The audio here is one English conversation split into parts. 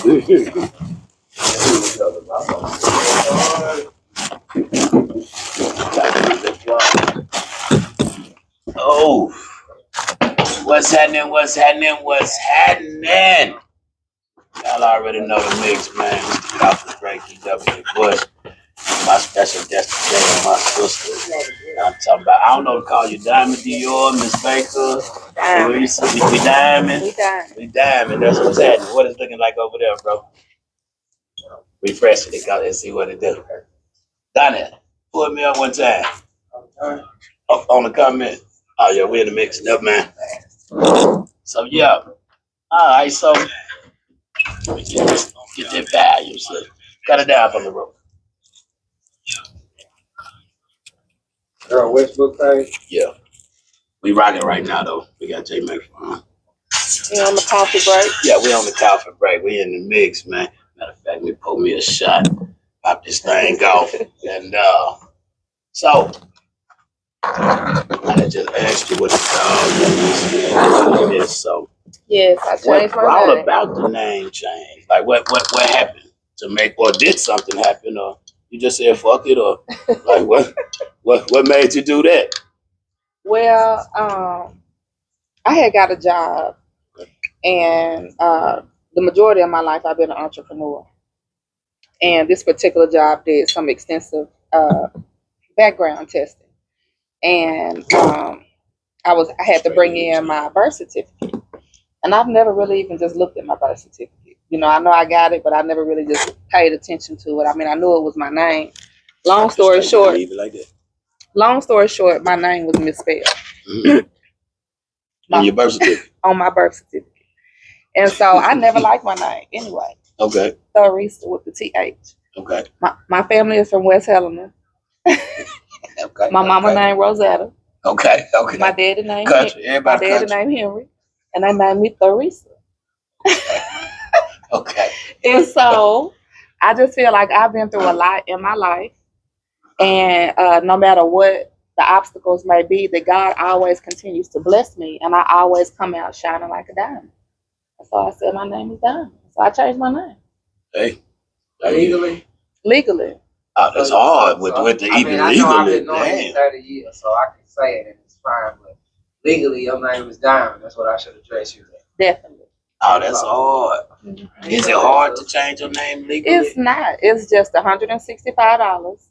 Oh, what's happening? What's happening? What's happening? Y'all already know the mix, man. It's the Coffee Break, DW Bush. My special guest today, my sister. I'm talking about, I don't know to call you Diamond Dior, Miss Baker, Theresa. We diamond. We diamond. That's what's happening. What is looking like over there, bro? Refresh it and see what it do. Donnie, pull me up one time. Up on the comment. Oh yeah, we in the mix. Never mind. So yeah. Alright, so let me get that value. So cut it down from the rope. Girl, Westbrook page? Yeah. We rocking right now though. We got J Mac on. We on the coffee break? Yeah, we on the coffee break. We in the mix, man. Matter of fact, we pull me a shot, pop this thing off. And so I just asked you what the is. So yes, I changed my all name. about the name change. Like what happened to make, or did something happen, or you just said fuck it, or like what made you do that? Well, I had got a job, and the majority of my life I've been an entrepreneur. And this particular job did some extensive background testing, and I had to bring in my birth certificate, and I've never really even just looked at my birth certificate. You know, I know I got it, but I never really just paid attention to it. I mean, I knew it was my name. Long story short, my name was misspelled. On your birth certificate? On my birth certificate. And so I never liked my name anyway. Okay. Theresa with the TH. Okay. My family is from West Helena. Okay. My mama named Rosetta. Okay. Okay. My daddy named Henry. And they named me Theresa. Okay. And so I just feel like I've been through a lot in my life. And no matter what the obstacles may be, that God always continues to bless me. And I always come out shining like a diamond. So I said my name is Diamond. So I changed my name. Hey. Legally. Oh, that's hard with the even I legally. know I've been knowing you 30 years, so I can say it and it's fine. But legally, your name is Diamond. That's what I should address you with. Definitely. Oh, that's hard. Mm-hmm. Is it hard to change your name legally? It's not. It's just $165.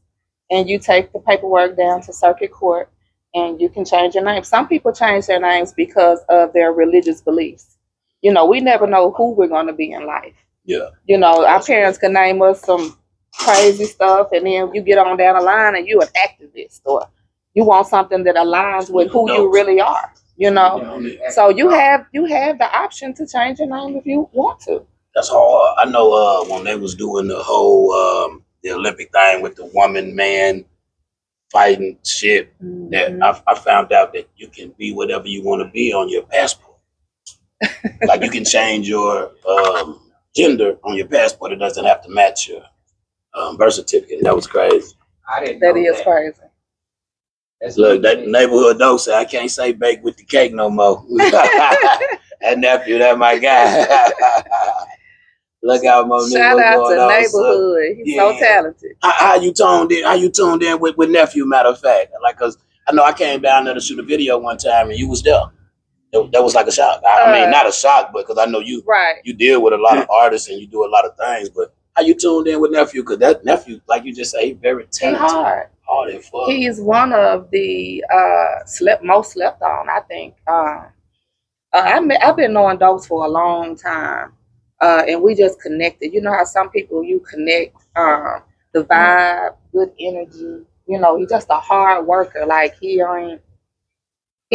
And you take the paperwork down to circuit court and you can change your name. Some people change their names because of their religious beliefs. You know, we never know who we're going to be in life. Yeah. You know, our parents could name us some crazy stuff, and then you get on down the line and you an activist, or you want something that aligns with who you really are. You know, so you have the option to change your name if you want to. That's hard. I know when they was doing the whole the Olympic thing with the woman man fighting shit, that I found out that you can be whatever you want to be on your passport. Like you can change your gender on your passport. It doesn't have to match your birth certificate. That was crazy. I didn't know that is crazy. Look, that neighborhood dog said I can't say bake with the cake no more. That nephew, that my guy. Look how much shout out to neighborhood. He's so talented. How you tuned in? How you tuned in with nephew? Matter of fact, like, cause I know I came down there to shoot a video one time and you was there. That was like a shock. I mean, not a shock, but because I know you deal with a lot of artists and you do a lot of things. But how you tuned in with nephew? Because that nephew, like you just say, he's very talented. He's hard. Hard as fuck. He's one of the most slept on, I think. I've been knowing Dose for a long time, and we just connected. You know how some people you connect, the vibe, good energy. You know, he's just a hard worker. Like he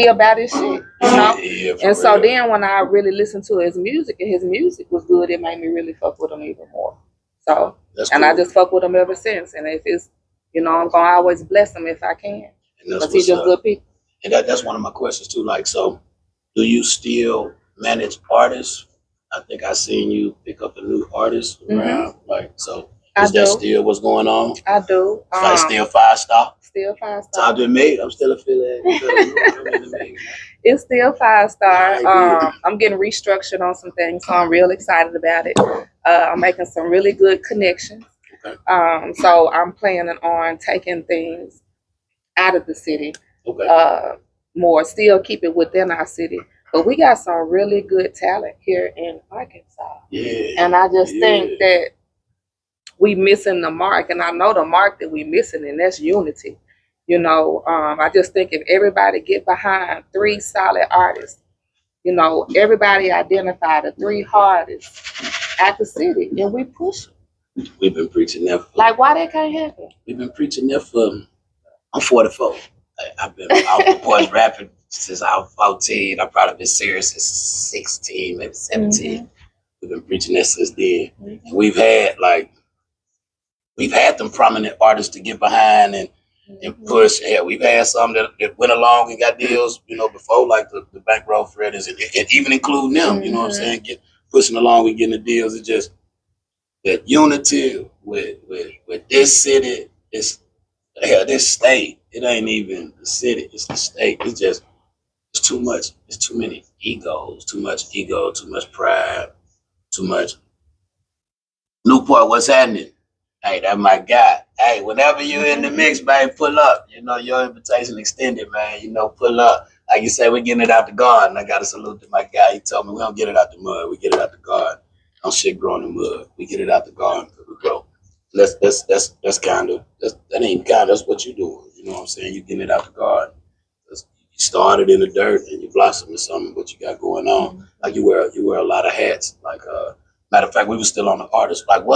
about his shit, you know. Yeah, and so then when I really listened to his music and his music was good, it made me really fuck with him even more. So and I just fuck with him ever since. And if it's, you know, I'm gonna always bless him if I can. Because he's just good people. And that's one of my questions too. Like, so do you still manage artists? I think I seen you pick up a new artist around. Like, so is that still what's going on? I do. Like still 5-star? Still 5-star. Talk to me. I'm still affiliated. It's still 5-star. I'm getting restructured on some things, so I'm real excited about it. I'm making some really good connections. Okay. So I'm planning on taking things out of the city, Okay. more, still keep it within our city. But we got some really good talent here in Arkansas. Yeah. And I just think that we missing the mark. And I know the mark that we missing, and that's unity. I just think if everybody get behind three solid artists, everybody identify the three hardest at the city, and we push it. We've been preaching that. Like, why that can't happen? We've been preaching that for. I'm 44. I've been out the boys rapping since I was 14. I've probably been serious since 16, maybe 17. Mm-hmm. We've been preaching that since then. Mm-hmm. And we've had them prominent artists to get behind and push. Yeah, we've had some that went along and got deals, before, like the Bankroll Freddies, and even including them, you know what I'm saying, pushing along and getting the deals. It's just that unity with this city is, this state. It ain't even the city, it's the state. It's too much. It's too many egos, too much ego, too much pride, too much. Newport, what's happening? Hey, that's my guy. Hey, whenever you're in the mix, man, pull up. Your invitation extended, man. Pull up. Like you say, we're getting it out the garden. I got to salute to my guy. He told me we don't get it out the mud. We get it out the garden. Don't shit grow in the mud. We get it out the garden because we grow. That's what you're doing. You know what I'm saying? You're getting it out the garden. You started in the dirt and you blossom in something, what you got going on. Mm-hmm. Like you wear a lot of hats. Like matter of fact, we were still on the artist. Like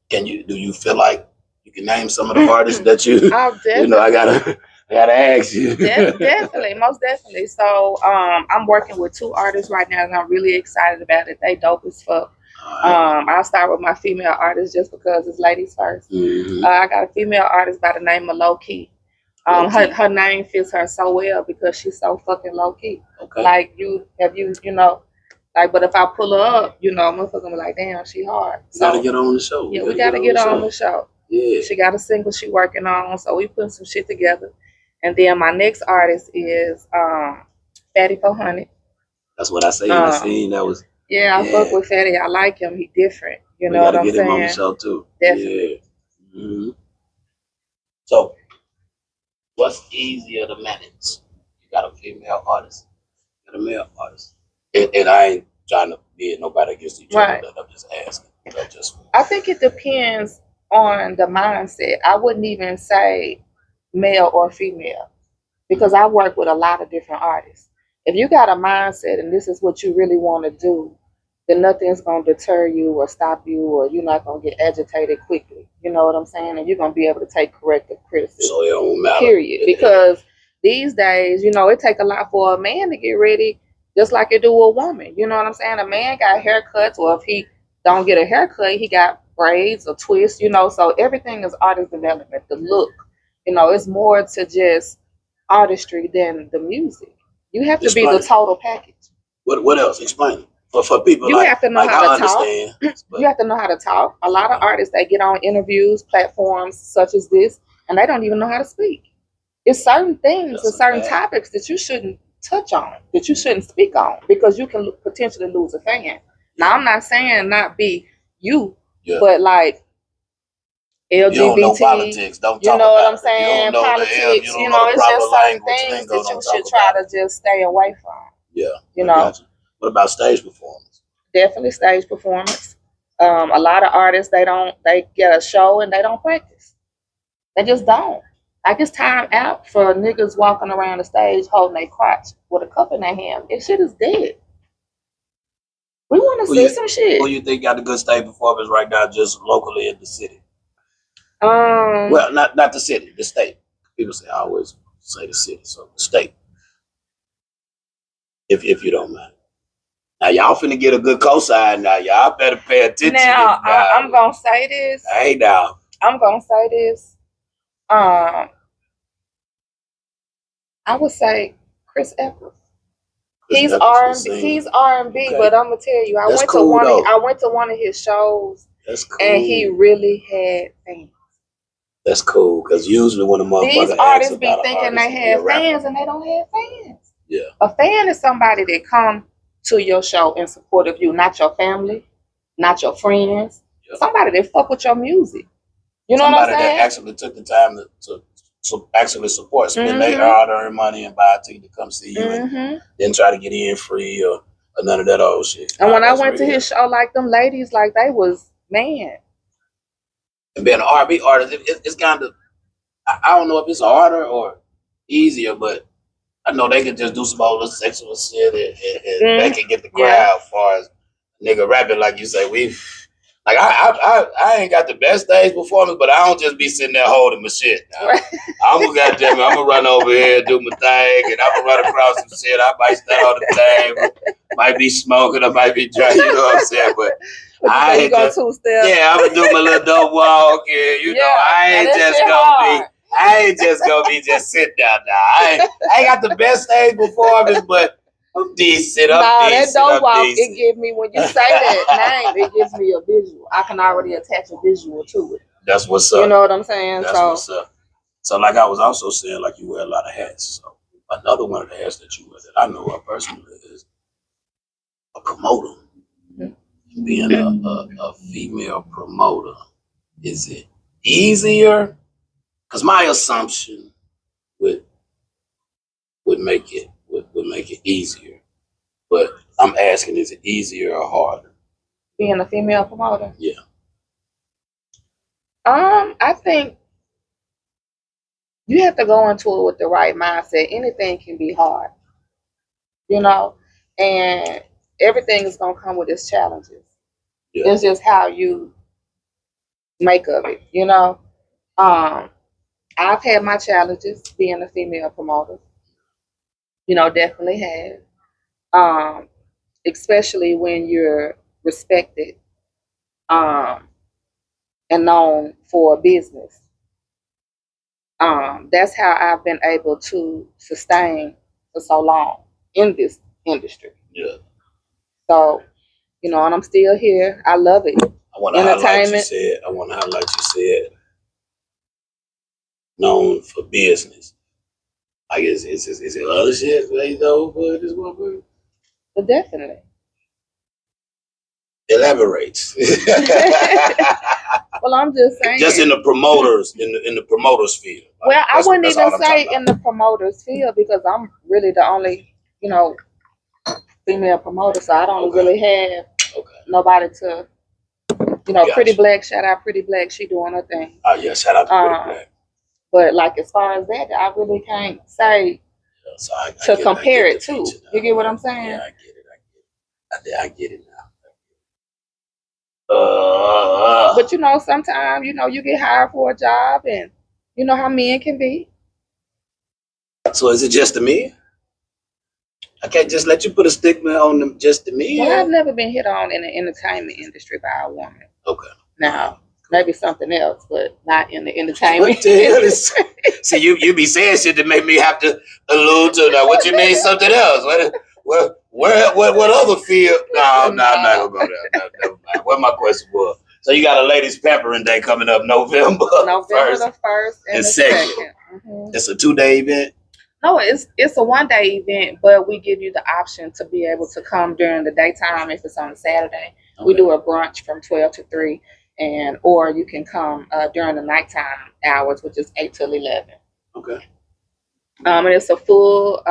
do you feel like you can name some of the artists that you I gotta ask you. Definitely, most definitely. So I'm working with two artists right now and I'm really excited about it. They dope as fuck. Right. I'll start with my female artist just because it's ladies first. Mm-hmm. I got a female artist by the name of Low Key. Her name fits her so well because she's so fucking low key. Okay. Like but if I pull her up, motherfucker be like, damn, she hard. So gotta get on the show. Yeah, we gotta get on the show. Yeah. She got a single she working on, so we putting some shit together. And then my next artist is Fatty 400. That's what I say. I seen that was. Yeah, I fuck with Fatty. I like him. He different. You know what I'm saying? We gotta get him on the show too. Definitely. Yeah. Mm-hmm. So, what's easier to manage? You got a female artist, you got a male artist, and I ain't trying to be nobody against each other. Right. I'm just asking. I think it depends on the mindset. I wouldn't even say male or female because I work with a lot of different artists. If you got a mindset and this is what you really want to do, then nothing's going to deter you or stop you, or you're not going to get agitated quickly. You know what I'm saying? And you're going to be able to take corrective criticism. So it don't matter. Period. Because these days, it take a lot for a man to get ready, just like it do a woman. You know what I'm saying? A man got haircuts, or if he don't get a haircut, he got braids or twists, so everything is artist development. The look, it's more to just artistry than the music. You have to be the total package. What else? Explain it. For people you have to know how to talk. You have to know how to talk. A lot of artists, they get on interviews, platforms such as this, and they don't even know how to speak. It's certain things and certain topics that you shouldn't touch on, that you shouldn't speak on, because you can potentially lose a fan. Now, I'm not saying not be you, but like LGBT, you don't know politics, don't talk what I'm saying? Politics, it's just certain things that you should try to just stay away from. Yeah. What about stage performance? Definitely stage performance. A lot of artists, they get a show and they don't practice. They just don't. Like, it's time out for niggas walking around the stage holding their crotch with a cup in their hand. This shit is dead. We want to see some shit. Who you think got a good stage performance right now, just locally in the city? Well, not the city, the state. People say, I always say the city, so the state. If you don't mind. Now, y'all finna get a good cosign now. Y'all better pay attention. Now, I'm going to say this. Hey, now. I'm going to say this. I would say Chris Eccles. He's R&B. He's R&B, okay. But I'm gonna tell you, I went to one of his shows. That's cool. And he really had fans. That's cool, because usually when a motherfucker these artists be thinking they have fans and they don't have fans. Yeah. A fan is somebody that come to your show in support of you, not your family, not your friends. Yeah. Somebody that fuck with your music. You know Somebody what I'm saying? that actually took the time to actually support, spend their hard-earned money and buy a ticket to come see you, and then try to get in free or none of that old shit. And when I went to his show, like them ladies, like they was, man. And being an R&B artist, it's kind of, I don't know if it's harder or easier, but I know they can just do some old sexual shit and they can get the crowd as far as nigga rapping, like you say. Like I ain't got the best stage performance, but I don't just be sitting there holding my shit. I'm gonna run over here and do my thing, and I'm gonna run across some shit. I might stand on the table, might be smoking, I might be drinking, you know what I'm saying? But I ain't just, I'm gonna do my little dope walk, and you know, I ain't just gonna be just sitting down now. I ain't got the best stage performance, but I'm decent. That dope walk, it gives me, when you say that name, it gives me a visual. I can already attach a visual to it. That's what's up. You know what I'm saying? That's what's up. So like I was also saying, like you wear a lot of hats. So another one of the hats that you wear that I know of personally is a promoter. Being a female promoter, is it easier? Because my assumption would make it easier, but I'm asking, is it easier or harder? Being a female promoter? Yeah. I think you have to go into it with the right mindset. Anything can be hard, you know, and everything is gonna come with its challenges. Yeah. It's just how you make of it, you know. I've had my challenges being a female promoter. You know, definitely have. Especially when you're respected and known for business. That's how I've been able to sustain for so long in this industry. Yeah. So, you know, and I'm still here. I love it. I want to highlight you said known for business. Like, is it other shit they know for this one? But definitely. Elaborates. Well, I'm just saying. Just in the promoters, in the promoters field. Well, I wouldn't even say in the promoters field because I'm really the only, you know, female promoter, so I don't really have nobody to, you know, Pretty Black, shout out Pretty Black, she doing her thing. Oh yeah, shout out to Pretty Black. But like as far as that, I really can't say to compare it to. You get what I'm saying? Yeah, I get it now. But you know, sometimes, you know, you get hired for a job and you know how men can be. So is it just to me? I can't just let you put a stigma on them just to me. Well, I've never been hit on in the entertainment industry by a woman. Okay. Now, maybe something else, but not in the entertainment industry. See, you be saying shit that make me have to allude to that. What you mean something else? What other field? No, I'm not gonna go there. Never mind. What my question was. So you got a ladies pampering day coming up November the 1st and the 2nd. It's a 2-day event. No, it's a 1-day event, but we give you the option to be able to come during the daytime if it's on a Saturday. Okay. We do a brunch from 12 to 3, or you can come during the nighttime hours, which is 8 till 11. Okay. And it's a full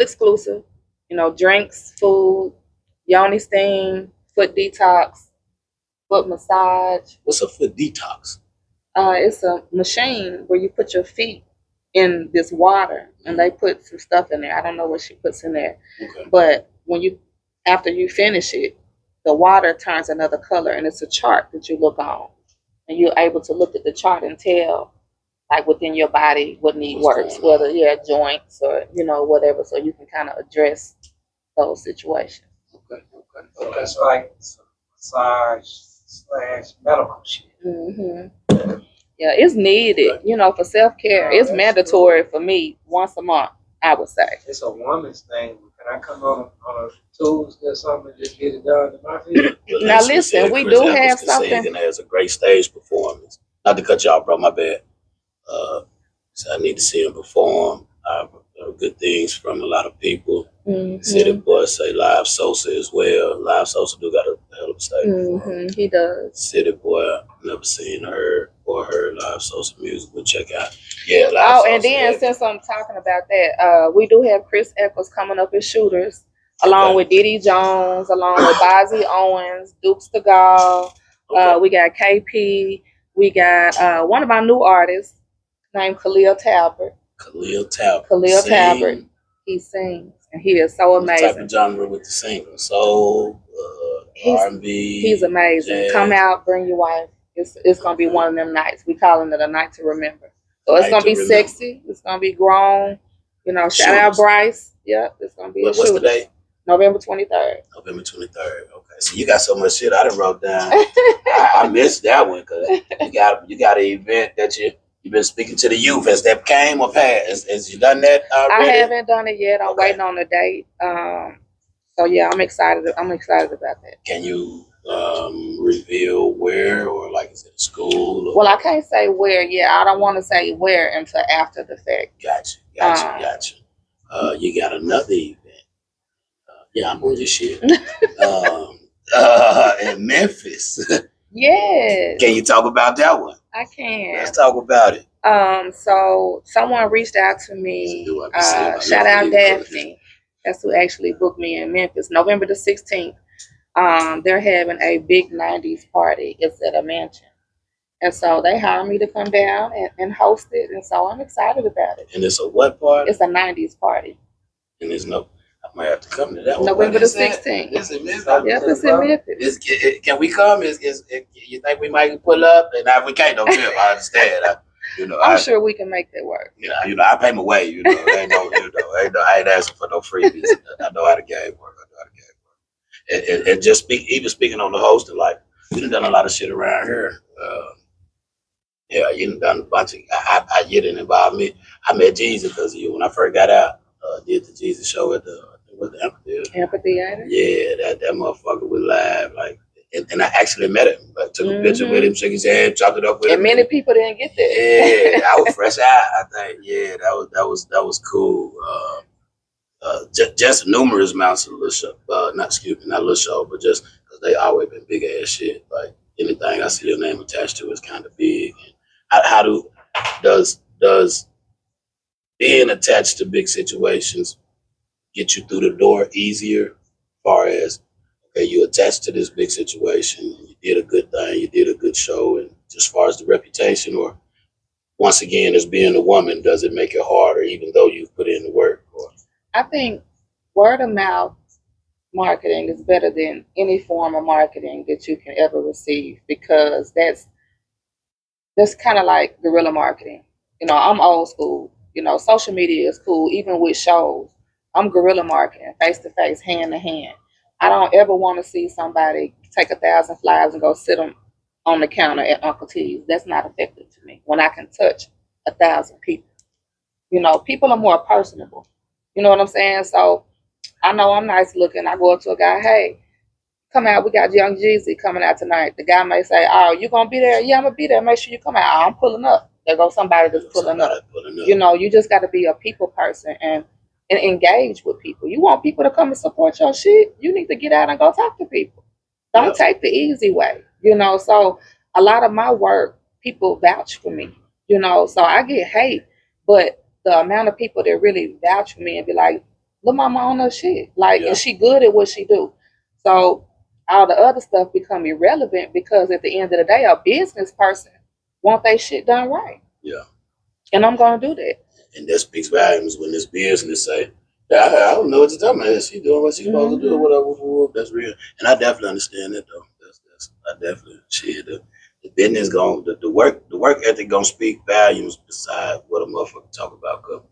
exclusive, you know, drinks, food, yoni steam, foot detox, foot massage. What's a foot detox? It's a machine where you put your feet in this water and they put some stuff in there. I don't know what she puts in there. Okay. But after you finish it, the water turns another color and it's a chart that you look on. And you're able to look at the chart and tell, like, within your body what need works, whether joints or, you know, whatever, so you can kind of address those situations. Okay. So that's like massage/medical shit. Mm-hmm. Yeah, it's needed, you know, for self-care. It's mandatory for me once a month, I would say. It's a woman's thing. Can I come on a Tuesday or something and just get it done in my field? Now listen, we do have something. And has a great stage performance. Not to cut you off, bro, my bad. So I need to see him perform. I've heard good things from a lot of people. City Boy say Live Sosa as well. Live Sosa do got a hell of a statement. He does. City Boy, never seen her or heard Live Sosa music, but check out. Yeah, Live Oh, Sosa. and then since I'm talking about that, we do have Chris Eccles coming up as shooters, along with Diddy Jones, along with Bozzy Owens, Dukes to Gall. We got KP. We got one of my new artists named Khalil Talbot. Khalil Talbot. He sings, and he is so amazing. What type of genre with the singing? Soul, R&B. He's amazing. Jazz. Come out, bring your wife. It's gonna be one of them nights. We calling it a night to remember. So it's gonna be sexy. It's gonna be grown. You know, shout out Bryce. Yep, it's gonna be. What's the date? November 23rd. November 23rd. Okay, so you got so much shit I done wrote down. I missed that one because you got an event that you've been speaking to the youth. Has that came or passed? Has you done that already? I haven't done it yet. I'm waiting on the date. So yeah, I'm excited. I'm excited about that. Can you reveal where, or like is it a school? Or? Well, I can't say where yet. I don't want to say where until after the fact. Gotcha. You got another event. Yeah, I'm on your shit. In Memphis. Yes. Can you talk about that one? I can. Let's talk about it. So someone reached out to me. Shout out Daphne. That's who actually booked me in Memphis. November the 16th. They're having a big 90s party. It's at a mansion. And so they hired me to come down and host it. And so I'm excited about it. And it's a what party? It's a 90s party. And there's no, I might have to come to that one. November the 16th. It's in Memphis. Yep, it's in Memphis. Can we come? You think we might pull up? And if we can't, don't trip. I understand. I'm sure we can make that work. I pay my way. Ain't I ain't asking for no freebies. I know how the game work. And just even speaking on the hosting, like we done a lot of shit around here. You done a bunch of. You didn't involve me. I met Jesus because of you when I first got out. Did the Jesus show at the amphitheater. Yeah, that motherfucker was live. Like, and I actually met him. Like, took a picture with him, shook his hand, chopped it up with him. And many people didn't get that. Yeah, I was fresh out. I think. Yeah, that was cool. Just numerous amounts of little show. Not little show, but just because they always been big ass shit. Like anything I see your name attached to is kind of big. And does being attached to big situations get you through the door easier? As far as you attached to this big situation, you did a good thing, you did a good show, and as far as the reputation, or once again, as being a woman, does it make it harder even though you've put in the work? Or? I think word of mouth marketing is better than any form of marketing that you can ever receive, because that's kind of like guerrilla marketing. I'm old school. Social media is cool, even with shows. I'm guerrilla marketing, face to face, hand to hand. I don't ever want to see somebody take 1,000 flyers and go sit them on the counter at Uncle T's. That's not effective to me when I can touch 1,000 people. People are more personable. You know what I'm saying? So I know I'm nice looking. I go up to a guy, hey, come out. We got Young Jeezy coming out tonight. The guy may say, oh, you going to be there? Yeah, I'm going to be there. Make sure you come out. Oh, I'm pulling up. There goes somebody that's pulling up. You just got to be a people person and engage with people. You want people to come and support your shit, you need to get out and go talk to people. Don't take the easy way. So a lot of my work, people vouch for me. So I get hate, but the amount of people that really vouch for me and be like, look, mama on her shit. And she good at what she do. So all the other stuff become irrelevant, because at the end of the day, a business person want their shit done right. Yeah. And I'm going to do that. And that speaks volumes when this business say, I don't know what you're talking about. She doing what she's supposed to do, whatever. That's real. And I definitely understand that, though. I definitely shit. The business the work ethic gonna speak volumes beside what a motherfucker talk about. Cause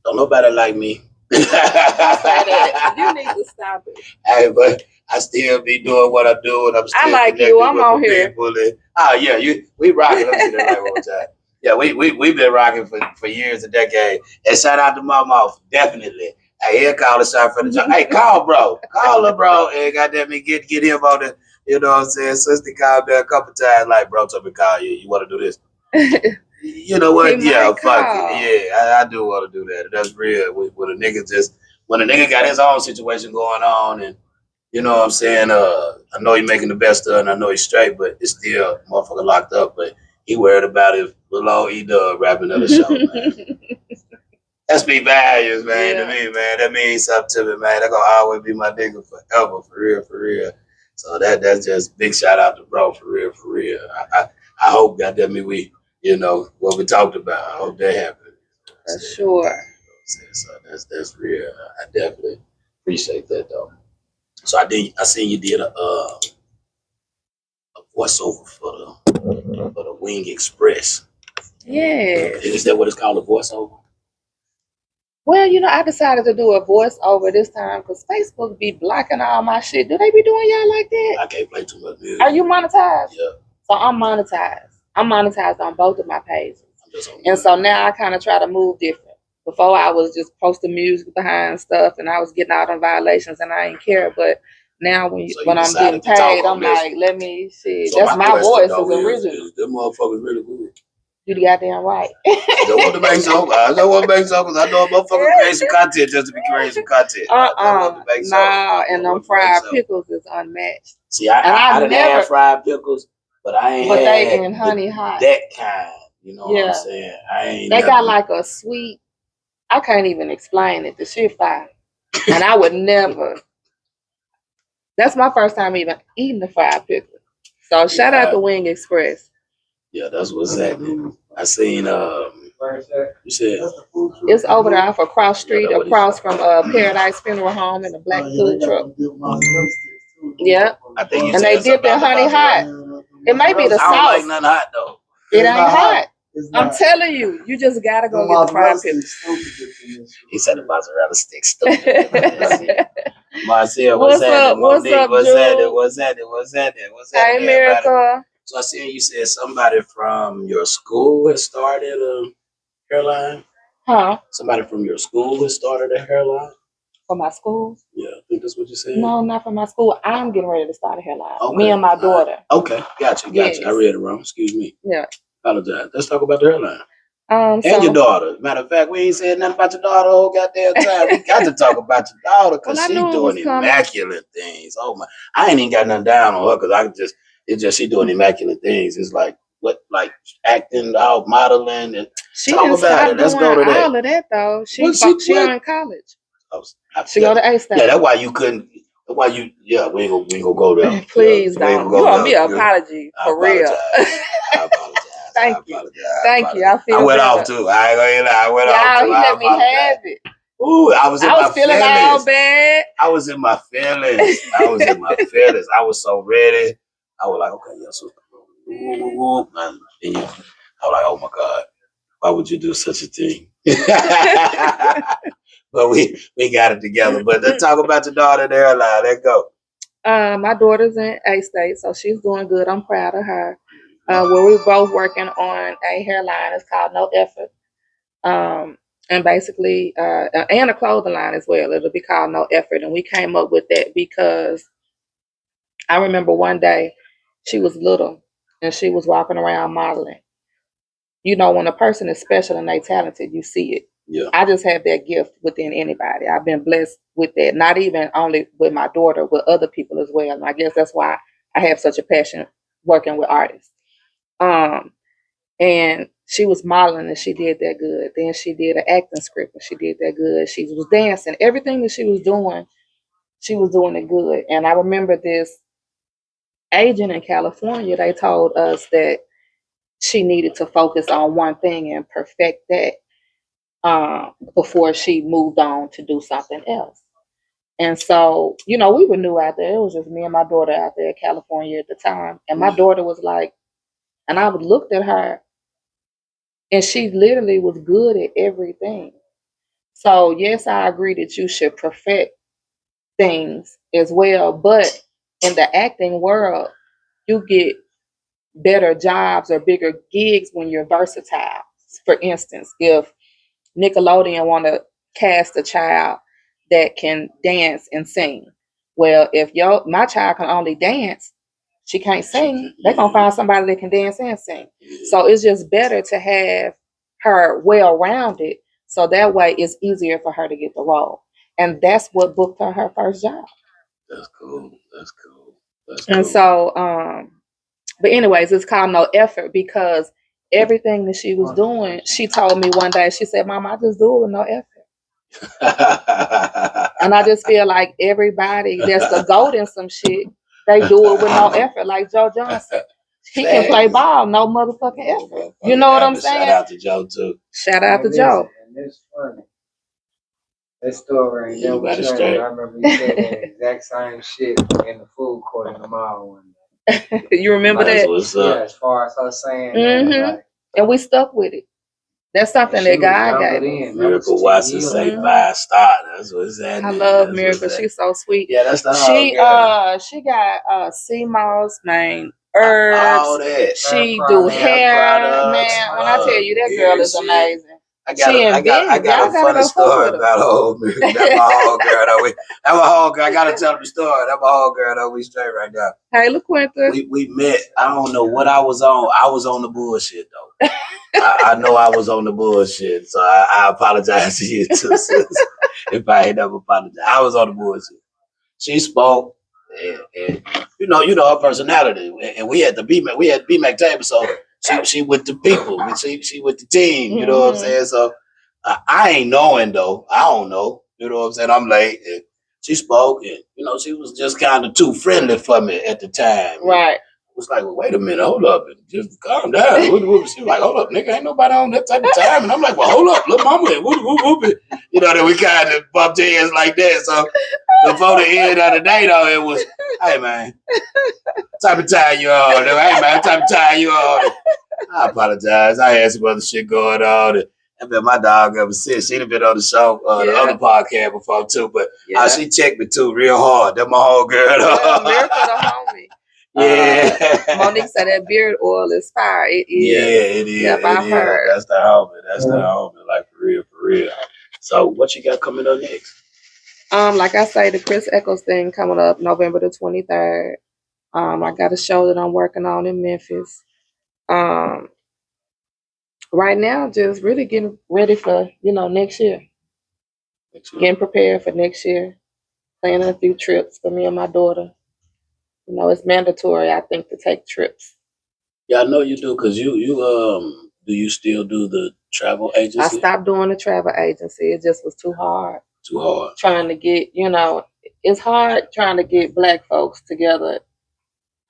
don't nobody like me. You need to stop it. Hey, but I still be doing what I do, and I'm still I like you. I'm on here. We rocking. Let me see that right one time. Yeah, we've been rocking for years, a decade. And shout out to my mouth, definitely. Hey, he'll call a shot for the job. Hey, call her, bro. And goddamn it, get him on the. You know what I'm saying? Sister called me a couple times, like, bro, told me to call you. You want to do this? You know what? Yeah, fuck it. Yeah, I do want to do that. That's real. When a nigga just when a nigga got his own situation going on, and you know what I'm saying, I know he making the best of it, and I know he's straight, but it's still motherfucker locked up. But he worried about if Lil E-Dub rapping at the show, man. That's me values, man, to me, man. That means something to me, man. That gonna always be my nigga forever, for real, for real. So that's just big shout out to bro, for real, for real. I hope, goddamn me, we, you know, what we talked about. I hope that happens. For sure. You know what I'm saying? So that's real. I definitely appreciate that though. So I seen you did a voiceover for the Wing Express. Yes. Is that what it's called, a voiceover? Well, you know, I decided to do a voiceover this time because Facebook be blocking all my shit. Do they be doing y'all like that? I can't play too much music. Are you monetized? Yeah. So I'm monetized. I'm monetized on both of my pages. And And so now I kind of try to move different. Before I was just posting music behind stuff and I was getting out on violations and I didn't care. But now when I'm getting paid, I'm like, let me see. So that's my voice is original. Is them motherfuckers really good? You the goddamn right. I don't want to make some. I don't want to make some because I know a motherfucker create some content just to be creating some content. Nah, and them fried pickles is unmatched. See, I done had fried pickles, but I ain't had they in honey hot. That kind. You know what I'm saying? They got like a sweet, I can't even explain it. The shit fire. And I would never. That's my first time even eating the fried pickle. So shout out to Wing Express. Yeah, that's what's happening. I seen you said it's over there off across street, across from Paradise Funeral Home in the black food truck. Yeah. I think you and they dip their honey hot. It might be the sauce. I don't like nothing hot though. It ain't hot. I'm telling you, you just gotta go get the fried pickles. He said the mozzarella stick stupid. Marcel, what's up? What's happening? Hey, America. So I see you said somebody from your school has started a hairline. Huh? Somebody from your school has started a hairline. From my school? Yeah, I think that's what you said. No, not from my school. I'm getting ready to start a hairline. Okay. Me and my daughter. Okay, gotcha. Yes. I read it wrong. Excuse me. Yeah. Apologize. Let's talk about the hairline. And your daughter. Matter of fact, we ain't said nothing about your daughter the whole goddamn time. We got to talk about your daughter because she's doing immaculate things. Oh my! I ain't even got nothing down on her because it's just she doing immaculate things. It's like acting, out modeling, and she talk about it. Let's go to that. All of that though. She in college. She go to A-State. Yeah, that's why you couldn't. That's why you. Yeah, we ain't gonna go there. Please don't. You owe me an apology for real. I apologize. Thank you. I feel. I went off too. I ain't gonna lie. I went off too. He let me have it. Ooh, I was feeling all bad. I was in my feelings. I was so ready. I was like, okay, yes. And I was like, oh my God, why would you do such a thing? But we got it together. But let's talk about your daughter there. Let's go. My daughter's in A-State, so she's doing good. I'm proud of her. We're both working on a hairline. It's called No Effort. And basically, and a clothing line as well. It'll be called No Effort. And we came up with that because I remember one day she was little and she was walking around modeling. You know, when a person is special and they talented, you see it. Yeah. I just have that gift within anybody. I've been blessed with that, not even only with my daughter, with other people as well. And I guess that's why I have such a passion working with artists. And she was modeling and she did that good. Then she did an acting script and she did that good. She was dancing. Everything that she was doing it good. And I remember this agent in California, they told us that she needed to focus on one thing and perfect that before she moved on to do something else. And so, you know, we were new out there. It was just me and my daughter out there in California at the time. And my daughter was like, and I looked at her and she literally was good at everything. So yes, I agree that you should perfect things as well. But in the acting world, you get better jobs or bigger gigs when you're versatile. For instance, if Nickelodeon want to cast a child that can dance and sing, well, if my child can only dance, she can't sing, they're going to find somebody that can dance and sing. So it's just better to have her well-rounded so that way it's easier for her to get the role. And that's what booked her first job. That's cool. That's cool. That's And cool. so, but anyways, it's called no effort because everything that she was doing, she told me one day, she said, Mom, I just do it with no effort. And I just feel like everybody that's the goat in some shit, they do it with no effort. Like Joe Johnson. He can play ball, no motherfucking effort. You know what I'm saying? Shout out to Joe too. Shout out to Joe. And it's funny. That story ain't You never better changed. straight. I remember you said that exact same shit in the food court in the mall one day. You remember That's that? what's Yeah, up. as far as her saying Mhm. that, like, And we stuck with it. That's something she that was God younger gave us. then. That was Miracle 10 Watson years say ago. 5-star. That's what's happening. I love That's Miracle. what's She's so sweet. Yeah, that's the She girl. she got sea moss, man, All herbs. that. She Hair do products. hair, Products, man. When I tell you that beard girl is shit. amazing. I got She a invented. Y'all funny gotta go fuck story with her. about old Miracle. That's my whole girl though. That's my whole girl. I gotta tell them the story. That's my whole girl though. We straight right now. Hey, LaQuinta. We met. I don't know what I was on. I was on the bullshit though. I know I was on the bullshit, so I apologize to you too, sis, if I ain't never apologized. I was on the bullshit. She spoke, and you know her personality, and we had the BMAC table, so she with the people, she with the team. You know what I'm saying? So I ain't knowing though. I don't know. You know what I'm saying? I'm late. And she spoke, and she was just kind of too friendly for me at the time. Right. I was like, well, wait a minute, hold up, and just calm down. She was like, hold up, nigga, ain't nobody on that type of time. And I'm like, well, hold up, little mama, whoop. Then we kind of bumped heads like that. So before the end of the day, though, it was, hey, man, type of time you on? Hey, man, type of time you on? I apologize. I had some other shit going on. I've been my dog ever since. She'd have been on the show, the other podcast before, too. But she checked me, too, real hard. That's my whole girl. Miracle the homie. Yeah. Monique said that beard oil is fire. It is. Yeah, it is. Yep, I've heard. That's the homie. That's the homie. Like for real. So what you got coming up next? Like I say, the Chris Eccles thing coming up November the 23rd. I got a show that I'm working on in Memphis. Right now, just really getting ready for next year. Getting prepared for next year. Planning a few trips for me and my daughter. It's mandatory, I think, to take trips. Yeah, I know you do, because you do you still do the travel agency? I stopped doing the travel agency. It just was too hard. Too hard. Trying to get, it's hard trying to get Black folks together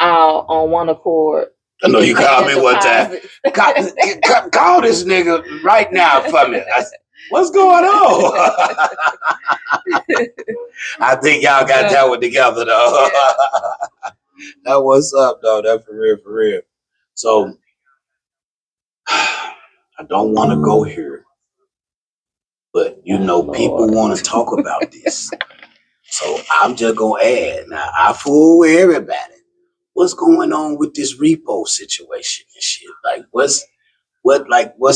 all on one accord. I know you called me one time. Call this nigga right now for me. What's going on? I think y'all got that one together, though. That what's up, though. That for real. So, I don't want to go here, but people want to talk about this. So I'm just gonna add. Now I fool with everybody. What's going on with this repo situation and shit? Like, what's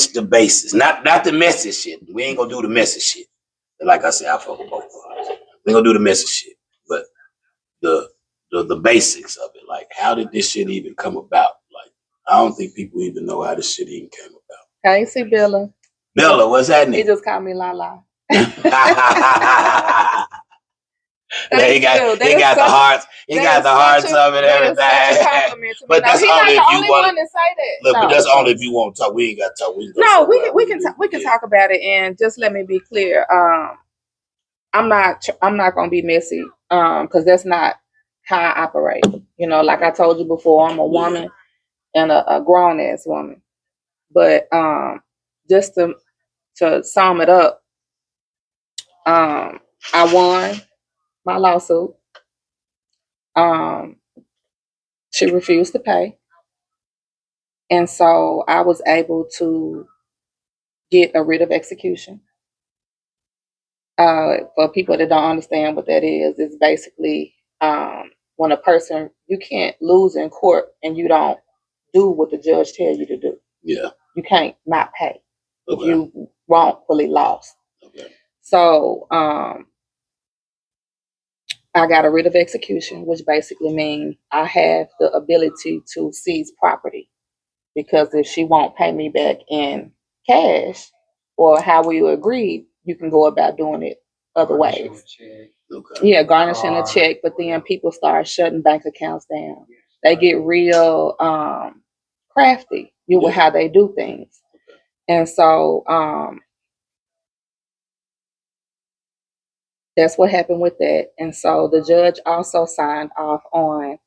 the basis? Not the message shit. We ain't gonna do the message shit. Like I said, I fuck with both of us. We ain't gonna do the message shit, but the basics of it. Like, how did this shit even come about? Like, I don't think people even know how this shit even came about. Hey, see Bella. Bella, what's happening? He just called me Lala. Yeah, he got the hearts. He got the hearts of it, everything. But that's only if you want to say that. Look, but that's only if you want to talk. We ain't got to talk. We can talk about it, and just let me be clear. I'm not gonna be messy. Because that's not how I operate. Like I told you before, I'm a woman and a grown ass woman. But just to sum it up, I won my lawsuit. She refused to pay. And so I was able to get a writ of execution. For people that don't understand what that is, it's basically when a person, you can't lose in court and you don't do what the judge tells you to do. Yeah. You can't not pay if Okay. you wrongfully lost. Okay. So I got a writ of execution, which basically means I have the ability to seize property, because if she won't pay me back in cash or how we agreed, you can go about doing it other Garnishing ways. a check. Okay. Yeah, garnishing a check, but then people start shutting bank accounts down. They get real crafty with how they do things. And so that's what happened with that. And so the judge also signed off on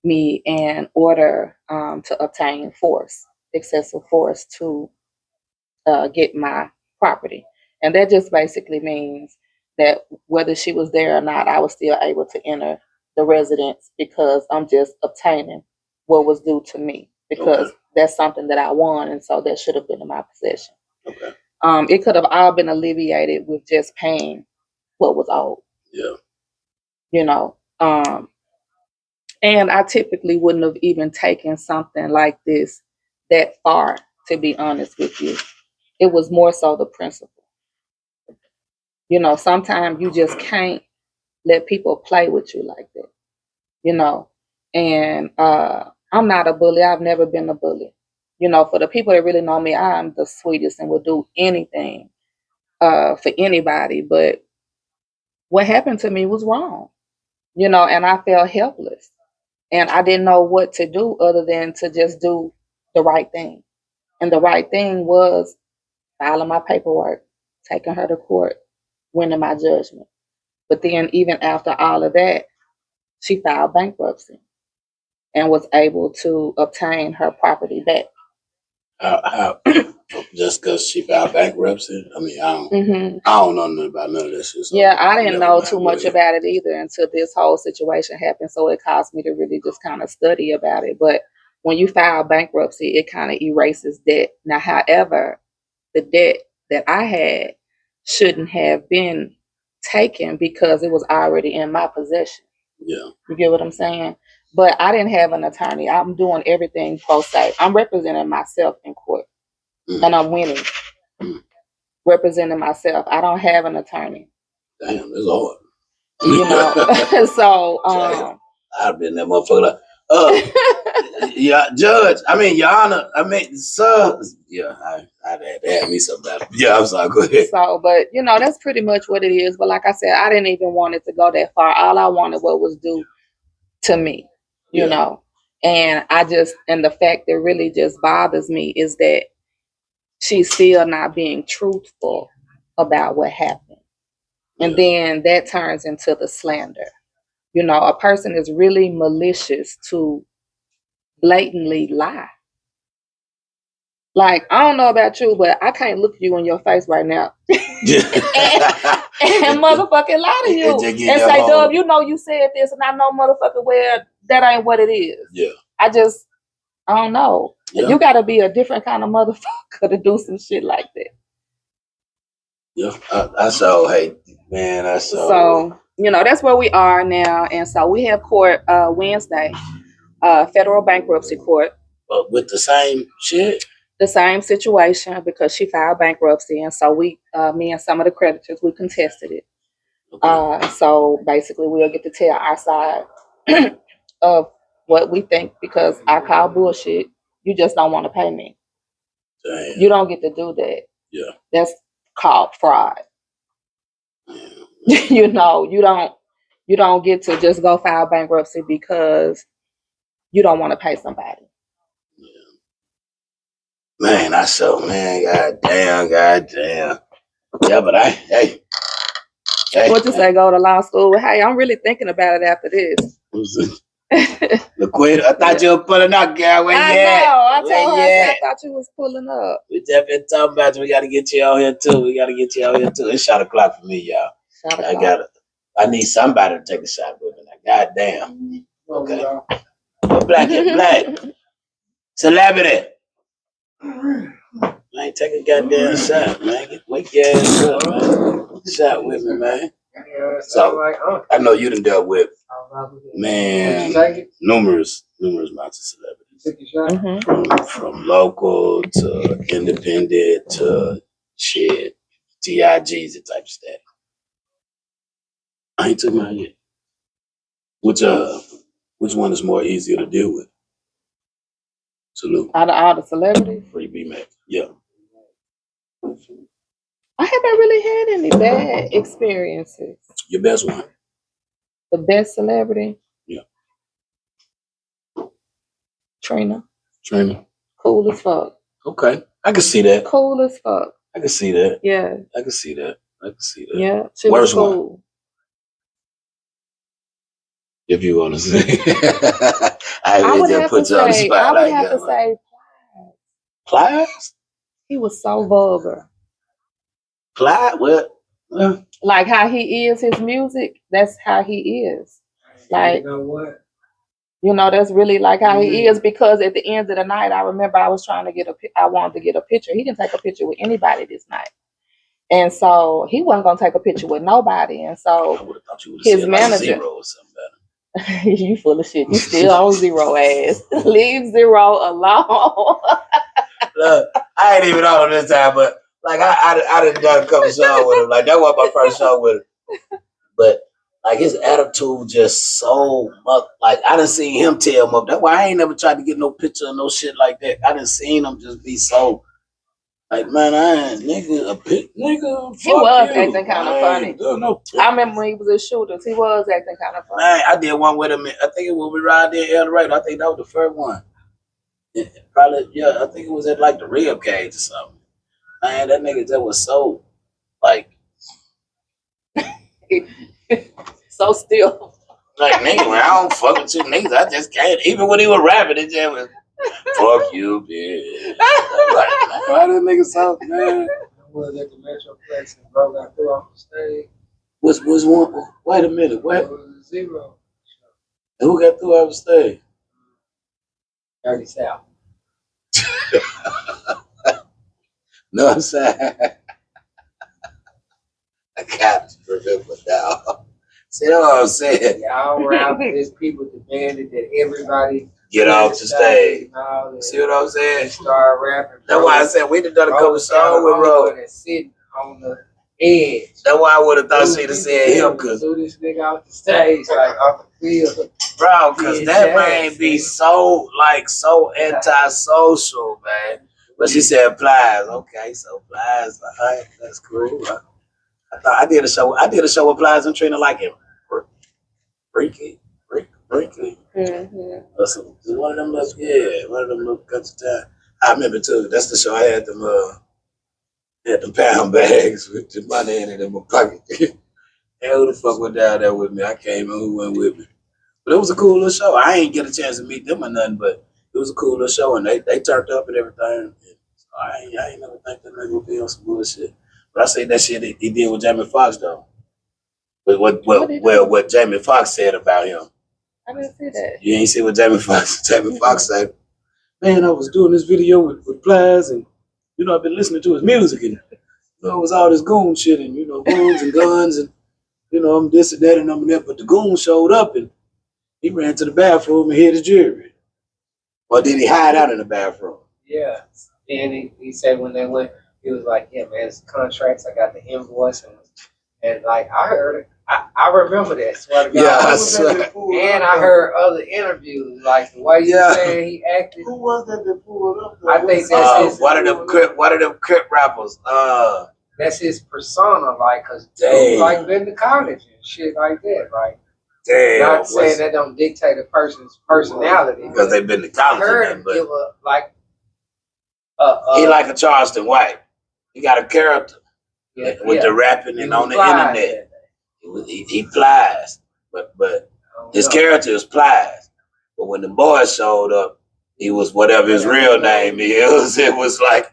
me an order to obtain force, excessive force to get my property. And that just basically means that whether she was there or not, I was still able to enter the residence because I'm just obtaining what was due to me because that's something that I won. And so that should have been in my possession. Okay. It could have all been alleviated with just paying what was owed. Yeah. You know, and I typically wouldn't have even taken something like this that far, to be honest with you. It was more so the principle. You know, sometimes you just can't let people play with you like that, you know. And I'm not a bully. I've never been a bully. You know, for the people that really know me, I'm the sweetest and will do anything for anybody. But what happened to me was wrong, you know, and I felt helpless. And I didn't know what to do other than to just do the right thing. And the right thing was filing my paperwork, taking her to court, winning my judgment. But then, even after all of that, she filed bankruptcy and was able to obtain her property back. How just because she filed bankruptcy? I mean, I don't know nothing about none of this shit. So Yeah, I didn't know mind. too much about it either until this whole situation happened. So it caused me to really just kind of study about it. But when you file bankruptcy, it kind of erases debt. Now, however, the debt that I had shouldn't have been taken because it was already in my possession. Yeah. You get what I'm saying? But I didn't have an attorney. I'm doing everything pro se. I'm representing myself in court and I'm winning. Representing myself. I don't have an attorney. Damn, that's hard. You know. So I've been that motherfucker like, yeah, Judge. I mean, Your Honor. I mean, sir. Yeah, I'd have to have me some better. Yeah, I'm sorry. Go ahead. So, but you know, that's pretty much what it is. But like I said, I didn't even want it to go that far. All I wanted was due to me, you know. And and the fact that really just bothers me is that she's still not being truthful about what happened. And then that turns into the slander. You know, a person is really malicious to blatantly lie. Like, I don't know about you, but I can't look you in your face right now and motherfucking lie to you and say, Dub, you know you said this, and I know motherfucking well that ain't what it is. Yeah. I don't know. Yeah. You got to be a different kind of motherfucker to do some shit like that. Yeah, I so hate, man. So, you know, that's where we are now. And so we have court Wednesday, federal bankruptcy court. But with the same shit? The same situation because she filed bankruptcy. And so me and some of the creditors, we contested it. Okay. So basically we'll get to tell our side of what we think because I call bullshit. You just don't want to pay me. Damn. You don't get to do that. Yeah. That's called fraud. You know, you don't get to just go file bankruptcy because you don't want to pay somebody. Yeah. Man, God damn. Yeah, but hey. What you say, go to law school? Hey, I'm really thinking about it after this. Liquid, I thought you were pulling up, girl. Where you at? I told her I thought you was pulling up. We just been talking about you. We got to get you out here too. It's shot o'clock for me, y'all. I need somebody to take a shot with me. Like, God damn. Okay. Black. Celebrity. Man, take a goddamn shot, man. Wake your ass up, man. Shot with me, man. So, I know you done dealt with, man, numerous amounts of celebrities. From local to independent to shit, TIGs, the type of stuff. I ain't took mine yet. Which one is more easier to deal with? Salute. Out of all the celebrities? Free B-Mac. Yeah. I haven't really had any bad experiences. Your best one? The best celebrity? Yeah. Trina. Trina. Cool as fuck. Okay. I can see that. Cool as fuck. I can see that. Yeah. I can see that. I can see that. Yeah. She Worst was cool. one. If you want to say. I would just have put to you on the say, spot I would like have that. to say Plies? he was so vulgar. Plies? Well, Like how he is, his music, that's how he is. Like, you know what? That's really like how he is, because at the end of the night, I remember I was trying to I wanted to get a picture. He didn't take a picture with anybody this night. And so he wasn't going to take a picture with nobody. And I so would have thought you would have his said like manager, zero or something better. you full of shit. You still on zero ass. Leave zero alone. Look, I ain't even on this time, but like I done done a couple shows with him. Like that was my first show with him. But like his attitude just so much. Like I done seen him tear him up. That's why I ain't never tried to get no picture or no shit like that. I done seen him just be so like, man, I ain't nigga. He was you. acting kind of I funny. ain't doing no I remember when he was in Shooters, he was acting kind of funny. Man, I did one with him. I think it was we ride there in El Dorado. I think that was the first one. Probably, yeah. I think it was at like the rib cage or something. Man, that nigga that was so like So still. like nigga, when I don't fuck with you niggas, I just can't. Even when he was rapping, it just was fuck you, bitch. Like, man, why that nigga so man? I was at the Metroplex and bro got through off the stage. Was one? Wait a minute, what? It was a zero. Who got through off the stage? 30 South. No, I'm saying I got to remember now. See what I'm saying? Y'all around this people demanded that everybody Get off the stage. and all that. See what I'm saying? And start rapping. That's why I said we done a couple songs with Ro. And sitting on the edge. That's why I would have thought she'd have said him, cause threw this nigga off the stage, like off the field. bro, cause that man be so antisocial, man. But she said Plies. Okay, so Plies, all right, that's cool. I thought I did a show with Plies and Trina like him. Freaky. Mm-hmm. One of them little country time. I remember too. That's the show I had them pound bags with the money in it in my pocket. And who the fuck went down there with me? I came and who went with me. But it was a cool little show. I ain't get a chance to meet them or nothing, but it was a cool little show and they turned up and everything. So I ain't never think that nigga would be on some bullshit. But I say that shit he did with Jamie Foxx though. But what Jamie Foxx said about him. I didn't see that. You ain't see what Jamie Foxx said. Man, I was doing this video with Plies and I've been listening to his music and it was all this goon shit and goons and guns and I'm this and that and I'm that. But the goon showed up and he ran to the bathroom and hid his jewelry. Or did he hide out in the bathroom? Yeah. And he said when they went, he was like, yeah, man, it's contracts. I got the invoice and like I heard it. I remember that. Swear to God. Yeah, I swear. And I heard other interviews, like the way you saying he acted. Who was that pulled up? I think that's his. One of them Crip rappers. That's his persona, like, cause Damn. like been to college and shit like that, like. Damn. Not saying that don't dictate a person's personality Because they've been to I college heard and him that, give he like a Charleston White. He got a character with the rapping and on the internet. He Plies, but his character is Plies. But when the boys showed up, he was whatever his real name is. It was like,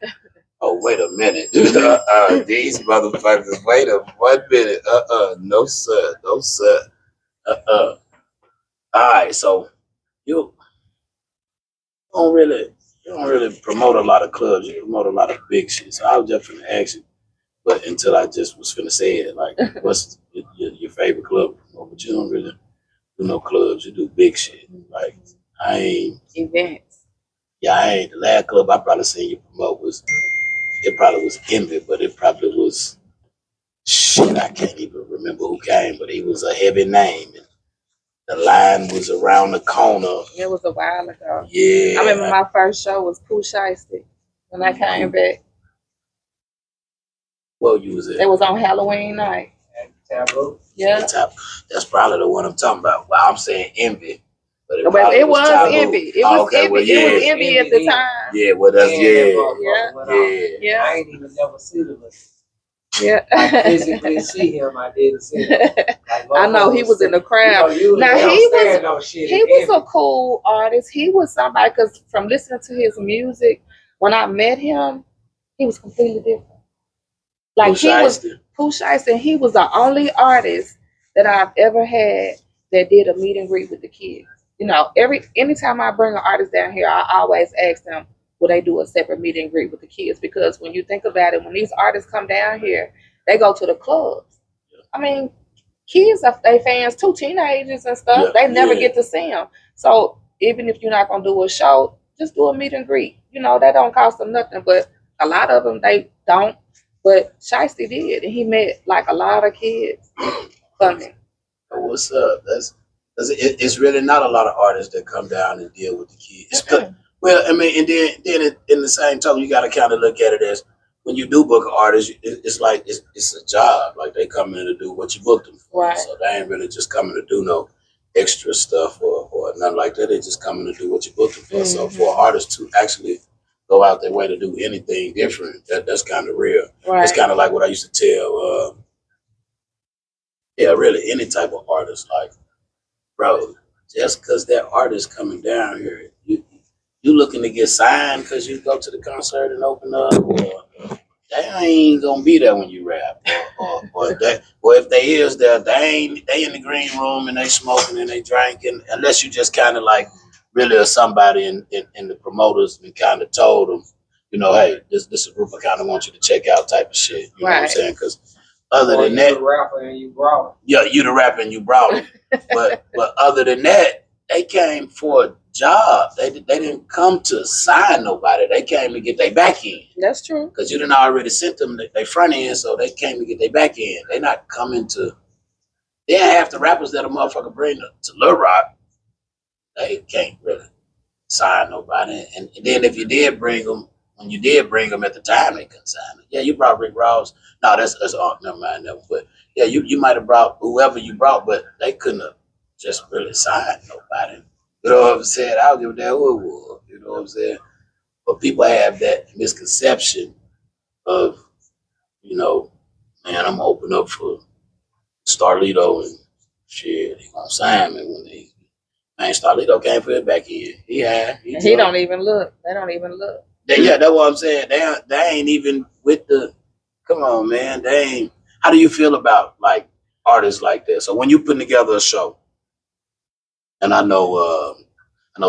oh wait a minute, these motherfuckers. Wait a 1 minute. No sir. All right, so you don't really promote a lot of clubs. You promote a lot of big shit. So I was just finna ask you, but until I just was finna say it, like, what's your favorite club? But you don't really do no clubs. You do big shit. Like I ain't Events. Yeah, I ain't. The last club I probably seen you promote was Envy, but it probably was shit. I can't even remember who came, but he was a heavy name. And the line was around the corner. It was a while ago. Yeah. I remember my first show was Pooh Shiesty when I came back. What you was It at? was on Halloween night. Taboo. Yeah. That's probably the one I'm talking about. Well, I'm saying Envy, but it But probably it was Taboo. Envy. It Oh, was okay, Envy. well, It was yeah. Envy at the time. Yeah, well, that's Yeah. yeah. I ain't even never seen him. Yeah. I physically see him. I didn't see him. Like, I know he was in the crowd. Now he was a cool artist. He was somebody, because from listening to his music, when I met him, he was completely different. Like he was Pooh Shiesty, and he was the only artist that I've ever had that did a meet and greet with the kids. You know, anytime I bring an artist down here, I always ask them, will they do a separate meet and greet with the kids? Because when you think about it, when these artists come down here, they go to the clubs. I mean, kids are they fans too, teenagers and stuff. They never get to see them. So even if you're not gonna do a show, just do a meet and greet. You know, that don't cost them nothing. But a lot of them they don't. But Shiesty did, and he met like a lot of kids coming. What's up? It's really not a lot of artists that come down and deal with the kids. Well, I mean, and then in the same token, you got to kind of look at it as when you do book an artist, it's like it's a job. Like they come in to do what you booked them for. Right. So they ain't really just coming to do no extra stuff or nothing like that. They just coming to do what you booked them for. So for an artist to actually go out their way to do anything different, that's kind of real. Right. It's kind of like what I used to tell, really any type of artist, like, bro, just because that artist coming down here, you looking to get signed because you go to the concert and open up, or they ain't gonna be there when you rap, or if they is there, they in the green room and they smoking and they drinking, unless you just kind of like really are somebody in the promoters and kind of told them, you know, hey, this is a group I kind of want you to check out type of shit. You know what I'm saying? Because other than that, you the rapper and you brought him. Yeah, you the rapper and you brought him. but other than that, they came for a job. They didn't come to sign nobody. They came to get their back end. That's true. Because you done already sent them their front end, so they came to get their back end. They not coming to. They ain't half the rappers that a motherfucker bring to Lil Rock. They can't really sign nobody. And then if you did bring them, when you did bring them at the time, they couldn't sign it. Yeah, you brought Rick Ross. No, that's never mind that one. But yeah, you might have brought whoever you brought, but they couldn't have just really signed nobody. You know what I'm saying? I don't give a damn who it was. You know what I'm saying? But people have that misconception of, you know, man, I'm open up for Starlito and shit. He gonna sign me when they. Man, Starlito came for it back in. He don't even look. They don't even look. Yeah, that's what I'm saying. They ain't even with the. Come on, man. They ain't. How do you feel about like artists like that? So when you putting together a show, and I know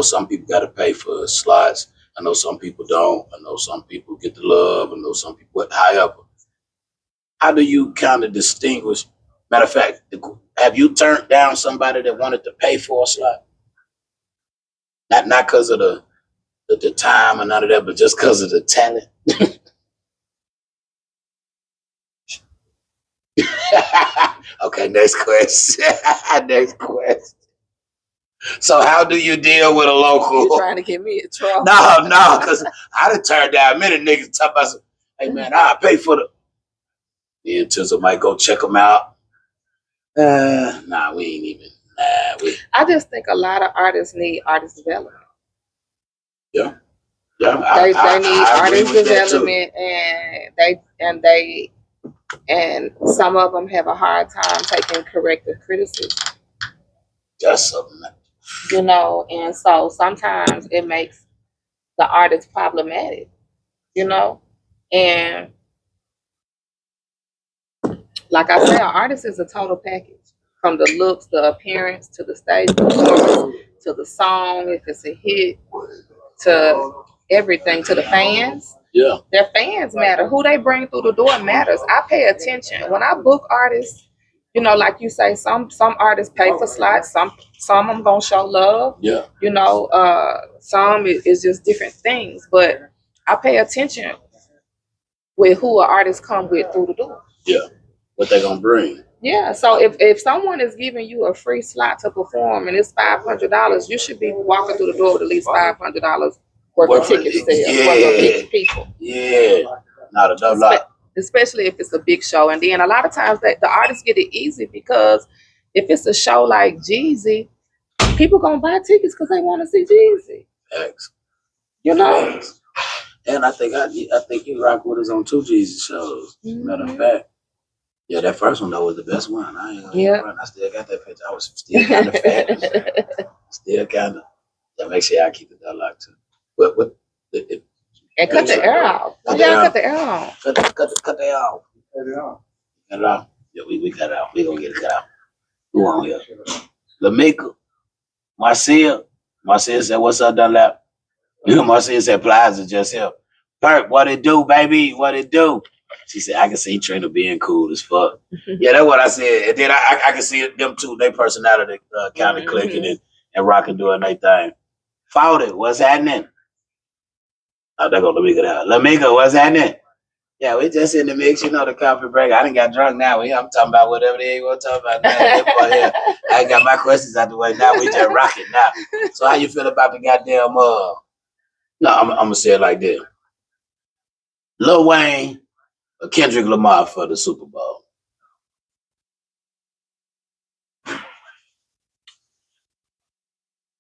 some people got to pay for slots. I know some people don't. I know some people get the love. I know some people. However, how do you kind of distinguish? Matter of fact, have you turned down somebody that wanted to pay for a slot? Not because of the time or none of that, but just because of the talent. Okay, next question. Next question. So how do you deal with a local? You trying to get me in trouble? No, because I done turned down many niggas talk about, hey man, I'll pay for the. Then Theresa might go check them out. Nah, we ain't even. I just think a lot of artists need artist development. Yeah. They need artist development, and some of them have a hard time taking corrective criticism. That's something. You know, and so sometimes it makes the artist problematic. You know, and like I said, an artist is a total package. From the looks, the appearance, to the stage performance, to the song, if it's a hit, to everything, to the fans. Yeah. Their fans matter. Who they bring through the door matters. I pay attention. When I book artists, you know, like you say, some artists pay for slots, some of them gonna show love. Yeah. You know, some is just different things. But I pay attention with who an artist come with through the door. Yeah. What they gonna bring. Yeah, so if someone is giving you a free slot to perform and it's $500, you should be walking through the door with at least $500 worth of ticket sales, worth of people. Yeah, not enough. especially if it's a big show. And then a lot of times that the artists get it easy because if it's a show like Jeezy, people gonna buy tickets because they want to see Jeezy. Facts. You know. Facts. And I think you rock with us on 2 Jesus shows. Matter of fact. Yeah, that first one though was the best one. I ain't gonna run. I still got that picture. I was still kind of fat. Still kind of. Yeah, make sure I keep it that locked too. But and cut the air off. Cut the air off. Cut the air off. Cut it off. Cut it off. Yeah, we cut it out. We gonna get it cut out. Who on here? Lamika. Marcia said, "What's up, Dunlap?" Marcia said, "Plaza just here." Bert, what it do, baby? What it do? She said, I can see Trina being cool as fuck. Yeah, that's what I said. And then I can see them too, their personality kind of clicking and rocking doing their thing. Fought it. What's happening? Oh, there go Lamika now. Lamika, what's happening? Yeah, we just in the mix, you know, the coffee break. I done got drunk now. I'm talking about whatever they ain't gonna talk about now. I ain't got my questions out the way now. We just rocking now. So how you feel about the goddamn no, I'm gonna say it like this. Lil Wayne or Kendrick Lamar for the Super Bowl?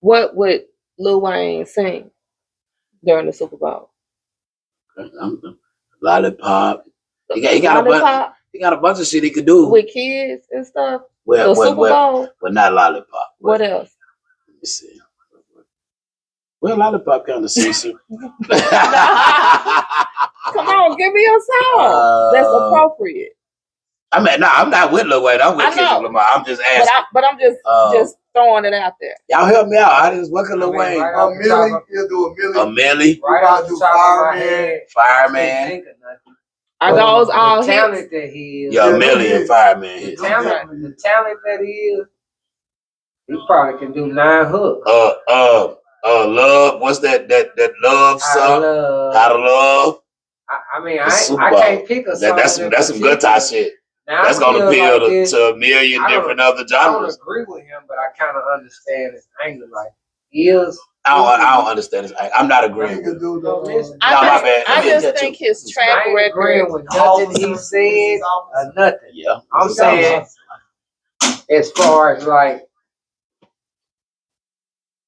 What would Lil Wayne sing during the Super Bowl? Lollipop. He got a bunch of shit he could do with kids and stuff. Well, Super Bowl. Well, not Lollipop. What else? Let me see. Well, Lollipop kind of sensitive. Come on, give me a song that's appropriate. I mean, I'm not with Lil Wayne. I'm with Kendrick Lamar. I'm just asking. But I'm just throwing it out there. Y'all help me out. I just work at Lil Wayne. A Millie. He'll do a Millie. A Millie. Right off the top of my head. Fireman. Are those all the talent hits? that he is? Yeah, a Millie and Fireman. The talent that he is. He probably can do 9 hooks. Love. What's that love song? How to Love. I mean, I can't pick a song. That's some good time shit. Now, that's gonna appeal to a million different other genres. I don't agree with him, but I kind of understand his angle. Like he is. I don't understand his angle. I'm not agreeing with him. I just think his track record with nothing he said or nothing. Yeah, I'm saying as far as like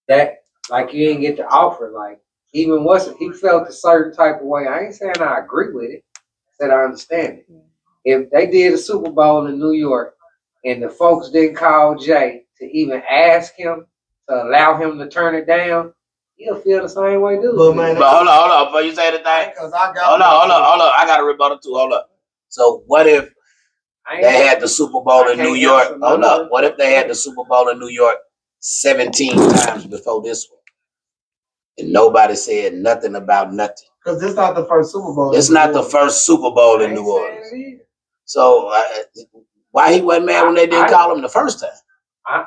that, like you didn't get the offer. Like even he felt a certain type of way. I ain't saying I agree with it. I said I understand it. If they did a Super Bowl in New York and the folks didn't call Jay to even ask him to allow him to turn it down, he'll feel the same way, dude. But hold on. Before you say the thing, hold on. I got a rebuttal too. Hold up. So what if they had the Super Bowl in New York? Hold up. What if they had the Super Bowl in New York 17 times before this one? And nobody said nothing about nothing. Because this not the first Super Bowl. It's not the first Super Bowl in New Orleans. So why he wasn't mad when they didn't call him the first time?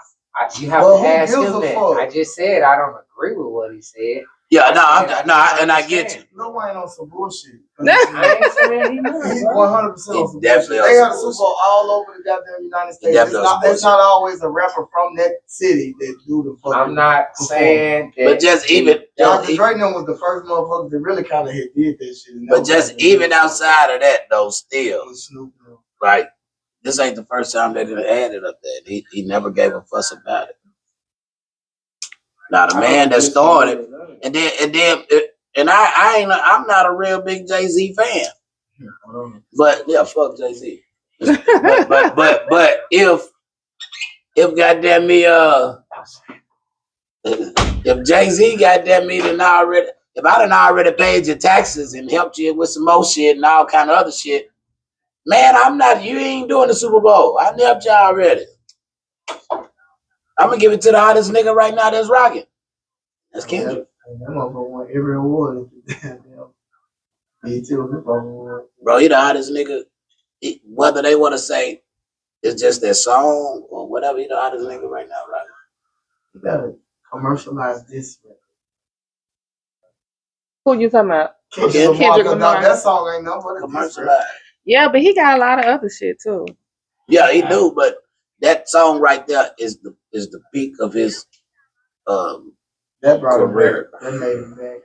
You have to ask him that. I just said I don't agree with what he said. Yeah, I get you. Lil Wayne on some bullshit. I ain't saying he knows. He's 100% on some bullshit. They have a Super Bowl all over the goddamn United States. It's not always a rapper from that city that do the fucking. I'm not saying that. But just even. Dr. Dre was the first motherfucker that really kind of did that shit. But just even outside of that, though, still. Right. This ain't the first time they done added up there. He never gave a fuss about it. Now the man that started, I'm not a real big Jay-Z fan. But yeah, fuck Jay-Z. but if goddamn me if Jay-Z goddamn me done already, if I done already paid your taxes and helped you with some more shit and all kind of other shit, man, you ain't doing the Super Bowl. I helped you already. I'm gonna give it to the hottest nigga right now that's rocking. That's Kendrick. That motherfucker won every award. Bro, he the hottest nigga. Whether they want to say it's just their song or whatever, he the hottest nigga right now, right? You gotta commercialize this record. Who you talking about? Kendrick Lamar. That song ain't nobody commercialized. Yeah, but he got a lot of other shit too. Yeah, he do, but that song right there is the peak of his that brought career. That made him back.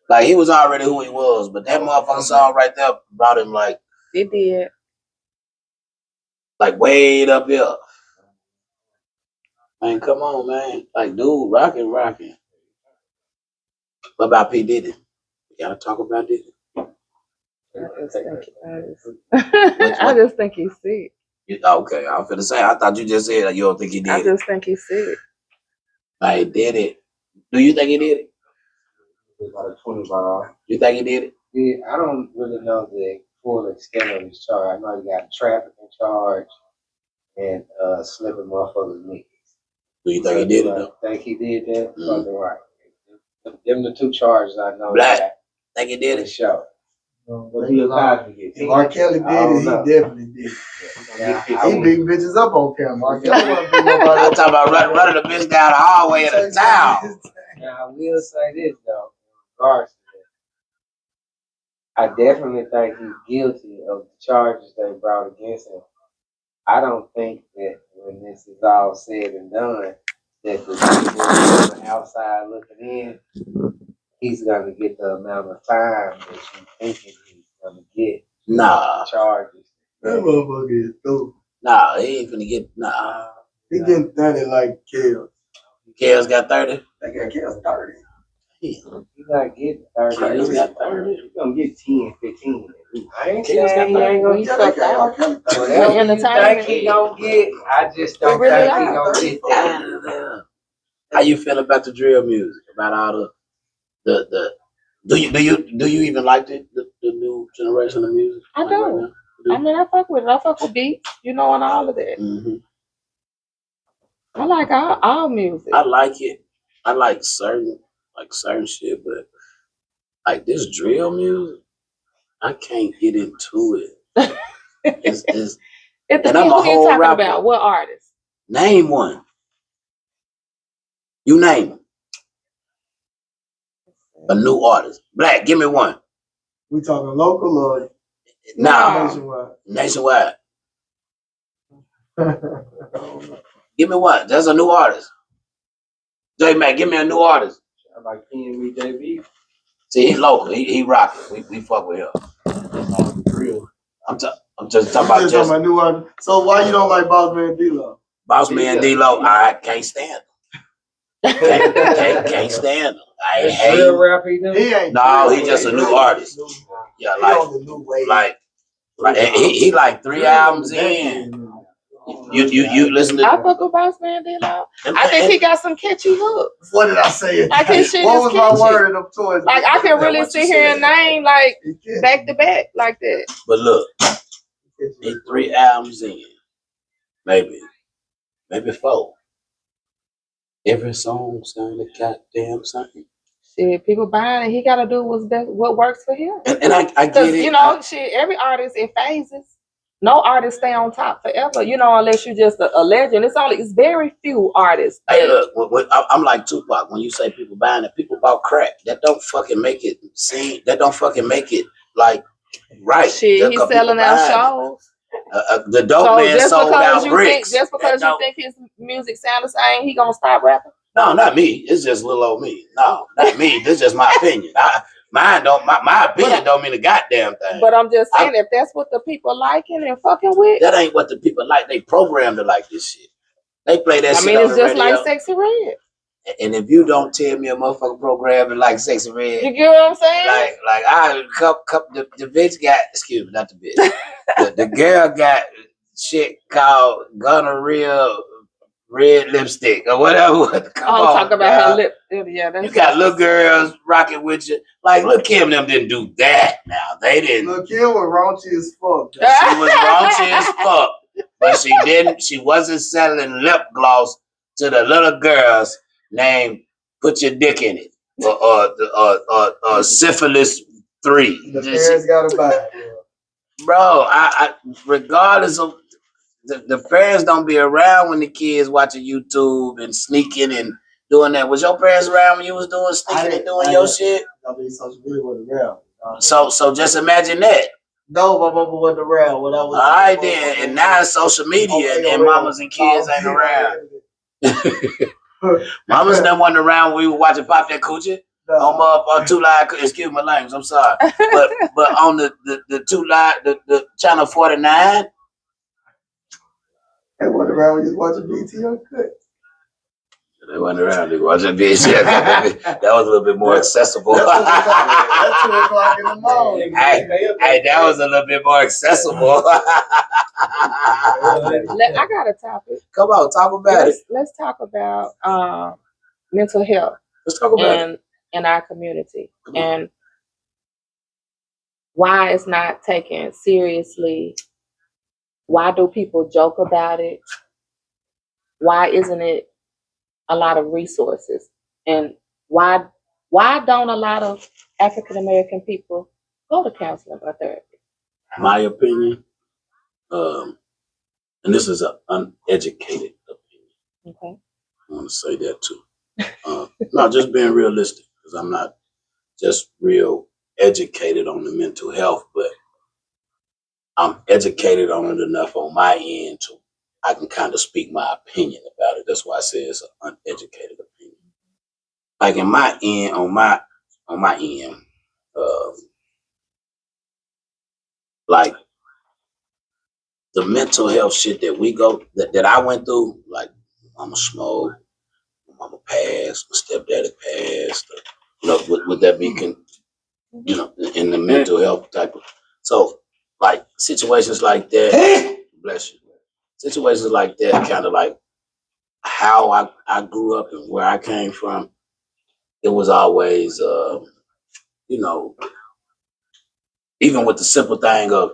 Like he was already who he was, but that motherfucking song right there brought him like It did. Like way up here. Man, come on, man. Like, dude, rocking. What about P. Diddy? You gotta talk about Diddy. I just think he's sick. Okay, I was finna say, I thought you just said that you don't think he did I it. just think he's sick. Like, he did it. Do you think he did it? About a 20 ball. You think he did it? Yeah, I don't really know the full extent of his charge. I know he got a trafficking charge and slipping motherfuckers' knees. Do you think he did it though? Think he did that? Fucking right. Them the two charges I know. Black. Think he did it? Show. What Bill Cosby get? If R. Kelly did it, he definitely did it. He beating bitches up on camera. R. Kelly wasn't beating nobody up. I'm talking about running the bitch down the hallway of the town. Now I will say this though, in regards to that, I definitely think he's guilty of the charges they brought against him. I don't think that when this is all said and done, that the people on the outside looking in, he's gonna get the amount of time that you thinking he's gonna get. Nah. Charges. That motherfucker is through. Nah, he ain't finna get, nah. He getting 30 like Kels. Kels got 30? They got Kels 30. He's not getting 30. Kels got 30. He's gonna get 10, 15. I ain't Kels saying he ain't gonna get Whatever you think he gonna get, I just don't think he gonna get that. How you feel about the drill music? About all the do you even like the new generation of music? I do. I mean, I fuck with it. I fuck with beats, and all of that. Mm-hmm. I like all music. I like it. I like certain shit, but like this drill music, I can't get into it. It's and I'm a who you whole talking rapper. about? What artist? Name one. You name a new artist. Black, give me one. We talking local or nationwide? Nationwide. Give me one. That's a new artist. J Mac, give me a new artist. I like PNB JB. See, he's local. He rocking. We fuck with him. Real. I'm just talking about just my new artist. So why you don't like Boss Man D-Lo? Boss Man D-Lo, I can't stand him. Can't stand him. I hate real rap he do? He ain't. No, he just a new artist. Yeah, like he like 3 albums in. You listen to. I fuck with Boss Man D-Lo. I think he got some catchy hooks. What did I say? Like his shit What is was catchy. my word of choice? Like I can really sit here and name like back to back like that. But look, he 3 albums in, maybe 4. Every song sounded goddamn same. Shit, people buying it. He got to do what's best, what works for him. And I get it. Shit, every artist in phases. No artist stay on top forever, unless you're just a legend. It's very few artists. Hey, look, I'm like Tupac. When you say people buying it, people bought crack. That don't fucking make it seem. That don't fucking make it like right. Shit, he's selling out shows. The dope man sold out bricks. Just because you think his music sounds the same, he gonna stop rapping? No, not me. It's just little old me. No, not me. This is just my opinion. My opinion don't mean a goddamn thing. But I'm just saying, if that's what the people liking and fucking with, that ain't what the people like. They programmed to like this shit. They play that shit. I mean, it's just like Sexy Red. And if you don't tell me a motherfucker program like Sexy Red, you get what I'm saying? Like I the bitch got, excuse me, not the bitch. the girl got shit called gonorrhea red lipstick or whatever. Talk about her lip. Yeah, that's you got little girls rocking with you. Like Lil' Kim them didn't do that. Now they didn't. Lil' Kim was raunchy as fuck. She was raunchy as fuck, but she wasn't selling lip gloss to the little girls named "Put Your Dick in It" or Syphilis 3. The parents gotta buy it. Bro, I regardless of the parents don't be around when the kids watching YouTube and sneaking and doing that. Was your parents around when you was doing sneaking and doing your shit? I mean, social media wasn't around. So just imagine that. No, my mama wasn't around when I was. All right then, and now it's social media and mamas and kids ain't around. Mamas never wasn't around when we were watching Pop That Coochie. on 2 Live, excuse my language, I'm sorry. But on the 2 Live, the channel 49. They went around just watching BT Uncut. They went around, they watching BT. That was a little bit more accessible. That's 2 o'clock in the morning. Hey, that was a little bit more accessible. I got a topic. Come on, talk about it. Let's talk about mental health. Let's talk about it. In our community and why it's not taken seriously. Why do people joke about it? Why isn't it a lot of resources? And why don't a lot of African American people go to counseling or therapy? My opinion, and this is an uneducated opinion. Okay. I want to say that too. No, just being realistic, because I'm not just real educated on the mental health, but I'm educated on it enough on my end to I can kind of speak my opinion about it. That's why I say it's an uneducated opinion. Like in my end, on my end, like the mental health shit that we go that I went through, like mama smoke, mama passed, my stepdaddy passed. Would that be in the mental health type of so like situations like that, bless you. Situations like that, kind of like how I grew up and where I came from, it was always even with the simple thing of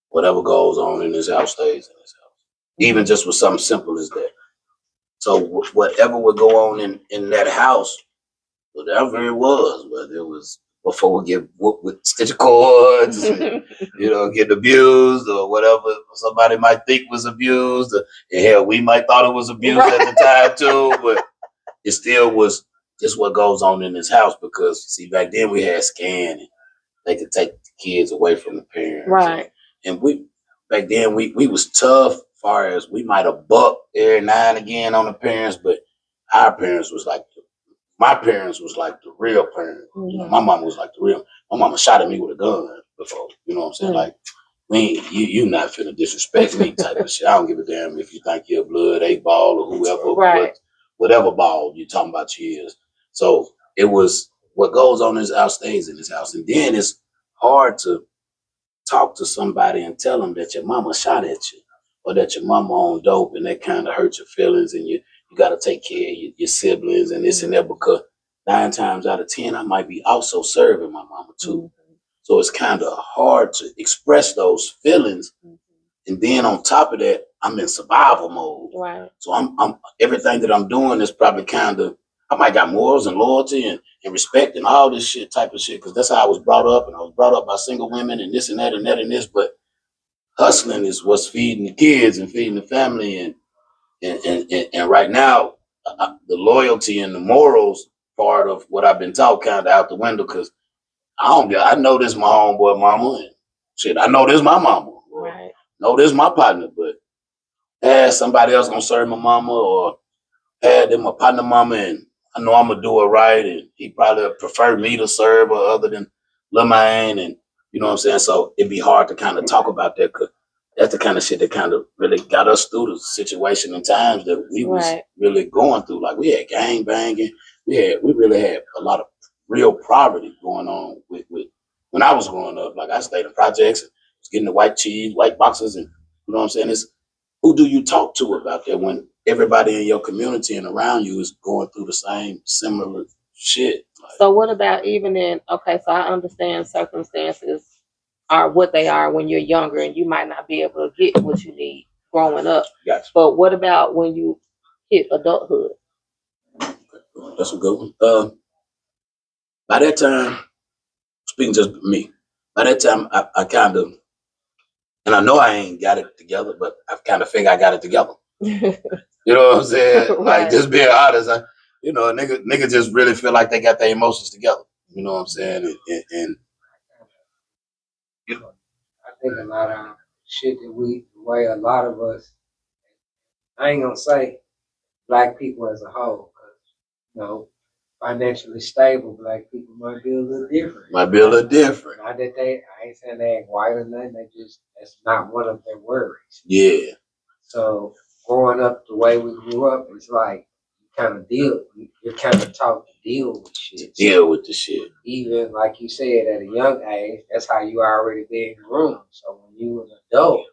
whatever goes on in this house stays in this house. Even just with something simple as that. So whatever would go on in that house, whatever it was, whether it was before we get whooped with stitch cords, get abused or whatever somebody might think was abused. And hell, we might thought it was abused at the time too, but it still was just what goes on in this house because see, back then we had scan and they could take the kids away from the parents. Right. And we back then we was tough far as we might have bucked every now and again on the parents, but our parents was like my parents was like the real parent. My mom was like the real. My mama shot at me with a gun before. You know what I'm saying? Like, you not finna disrespect me type of shit. I don't give a damn if you think you're blood, 8 Ball, or whoever, right. whatever ball you talking about you is. So it was what goes on in this house stays in this house, and then it's hard to talk to somebody and tell them that your mama shot at you or that your mama on dope, and that kind of hurts your feelings, and you got to take care of your siblings and this and that because 9 times out of 10, I might be also serving my mama too. So it's kind of hard to express those feelings. And then on top of that, I'm in survival mode. Right. So I'm everything that I'm doing is probably kind of, I might got morals and loyalty and respect and all this shit type of shit because that's how I was brought up. And I was brought up by single women and this and that and that and this. But hustling is what's feeding the kids and feeding the family and right now, the loyalty and the morals part of what I've been taught kind of out the window because I know this my homeboy mama and shit. I know this my mama. Right. Know this my partner, but somebody else gonna serve my mama or them my partner mama and I know I'm gonna do it right and he probably prefer me to serve her other than Lil Man and you know what I'm saying. So it'd be hard to kind of talk about that because that's the kind of shit that kind of really got us through the situation and times that we was really going through. Like we had gang banging, we really had a lot of real poverty going on with when I was growing up. Like I stayed in projects and was getting the white cheese, white boxes, and you know what I'm saying. It's who do you talk to about that when everybody in your community and around you is going through the same similar shit? Like, so what about even in so I understand circumstances are what they are when you're younger and you might not be able to get what you need growing up. Gotcha. But what about when you hit adulthood? That's a good one. By that time, speaking just me, by that time I kind of, and I know I ain't got it together, but I kind of think I got it together. You know what I'm saying? Right. Like just being honest, a nigga just really feel like they got their emotions together. You know what I'm saying? And I think a lot of shit that the way a lot of us, I ain't gonna say black people as a whole, because financially stable black people might be a little different. Might be a little different. Not that I ain't saying they act white or nothing. That's not one of their worries. Yeah. So growing up the way we grew up, it's like you're kind of taught to deal with shit. Deal with the shit. Even like you said, at a young age, that's how you already being groomed. So when you an adult,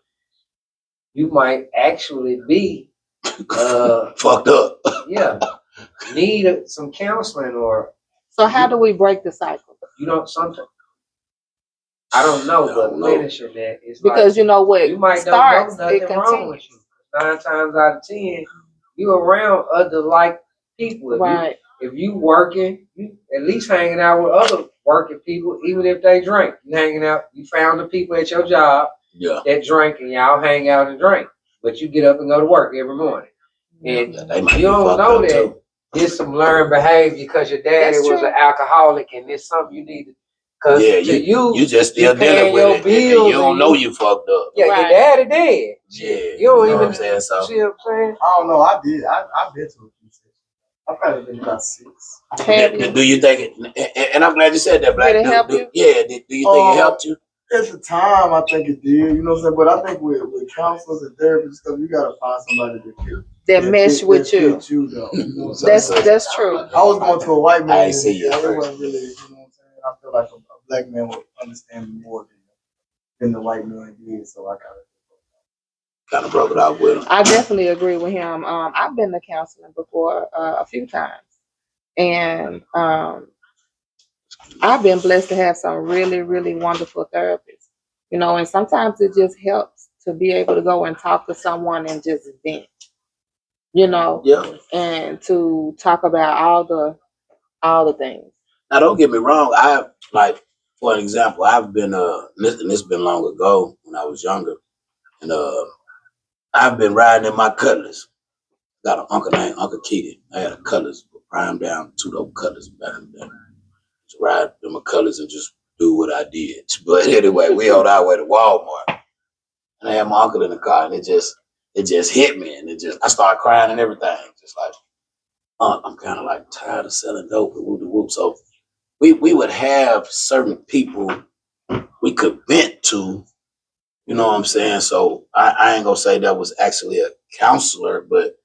you might actually be fucked up. Yeah, need some counseling or. So how do we break the cycle? You know something. I don't know, but finishing that is because like, you know what you might starts, don't know nothing wrong with you. 9 times out of 10, you around other like people. Right. If you working, you at least hanging out with other working people, even if they drink. You hanging out, you found the people at your job that drink, and y'all hang out and drink. But you get up and go to work every morning. And you don't know that too. There's some learned behavior because your daddy was an alcoholic, and there's something you need to. Because you just still dealing with it, and you don't know you fucked up. Yeah, your daddy did. Yeah, you don't even see what I'm saying. I don't know. I did. I've been to a few sessions. I've probably been about 6. Do you think it? And I'm glad you said that, Black. Did it help you? Yeah. Do you think it helped you? At the time, I think it did. You know what I'm saying? But I think with counselors and therapists and stuff, you gotta find somebody that mesh with you. Though, you know That's true. I was going to a white man. I see you. It wasn't really, you know what I'm saying? I feel like a black man would understand me more than the white man did. So I kind of broke it out with him. I definitely agree with him. I've been to counseling before a few times, and I've been blessed to have some really, really wonderful therapists. You know, and sometimes it just helps to be able to go and talk to someone and just vent. You know, and to talk about all the things. Now, don't get me wrong. For an example, I've been and this been long ago when I was younger, and I've been riding in my Cutlass. Got an uncle named Uncle Keaton. I had a Cutlass, prime down 2-door Cutlass back in the day. Just ride in my Cutlass and just do what I did. But anyway, we on our way to Walmart, and I had my uncle in the car, and it just hit me, and I started crying and everything, just like, I'm kind of like tired of selling dope and whoop. So we would have certain people we could vent to, you know what I'm saying? So I ain't gonna say that was actually a counselor, but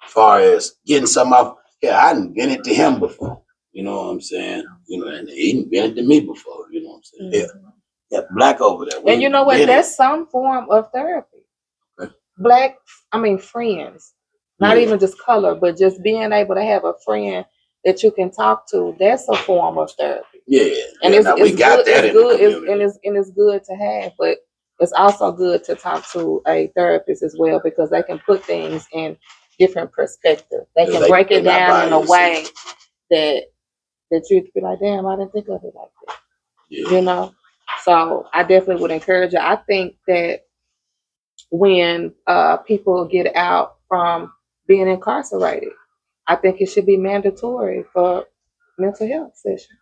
as far as getting something off, I done vented to him before, you know what I'm saying? You know, and he done vented to me before, you know what I'm saying? Mm-hmm. Yeah, Black over there. And you know what? That's some form of therapy. Okay. Black, friends. Not even just color, but just being able to have a friend that you can talk to. That's a form of therapy. Yeah, and it's good. It's good to have, but it's also good to talk to a therapist as well, because they can put things in different perspectives. They can break it down in a way that you be like, damn, I didn't think of it like that. Yeah. You know, so I definitely would encourage you. I think that when people get out from being incarcerated, I think it should be mandatory for mental health sessions.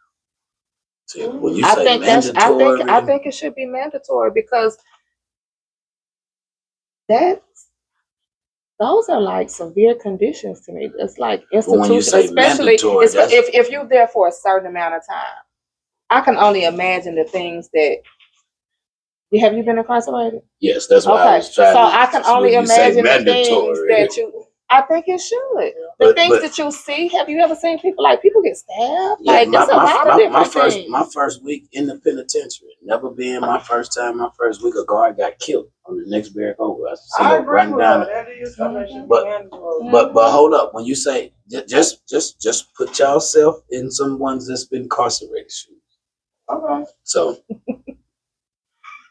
So when you say mandatory, I think it should be mandatory, because those are like severe conditions to me. It's like institutional, especially if you're there for a certain amount of time. I can only imagine the things that. Have you been incarcerated? Yes, that's why I was trying. So I can only imagine the things that you. I think it should. The things that you see. Have you ever seen people get stabbed? Yeah, it's a lot of different things. My first week in the penitentiary, never being my first time. My first week, a guard got killed on the next barrack over. I agree with that. But hold up. When you say just put yourself in someone that's been incarcerated shoes. Okay. So.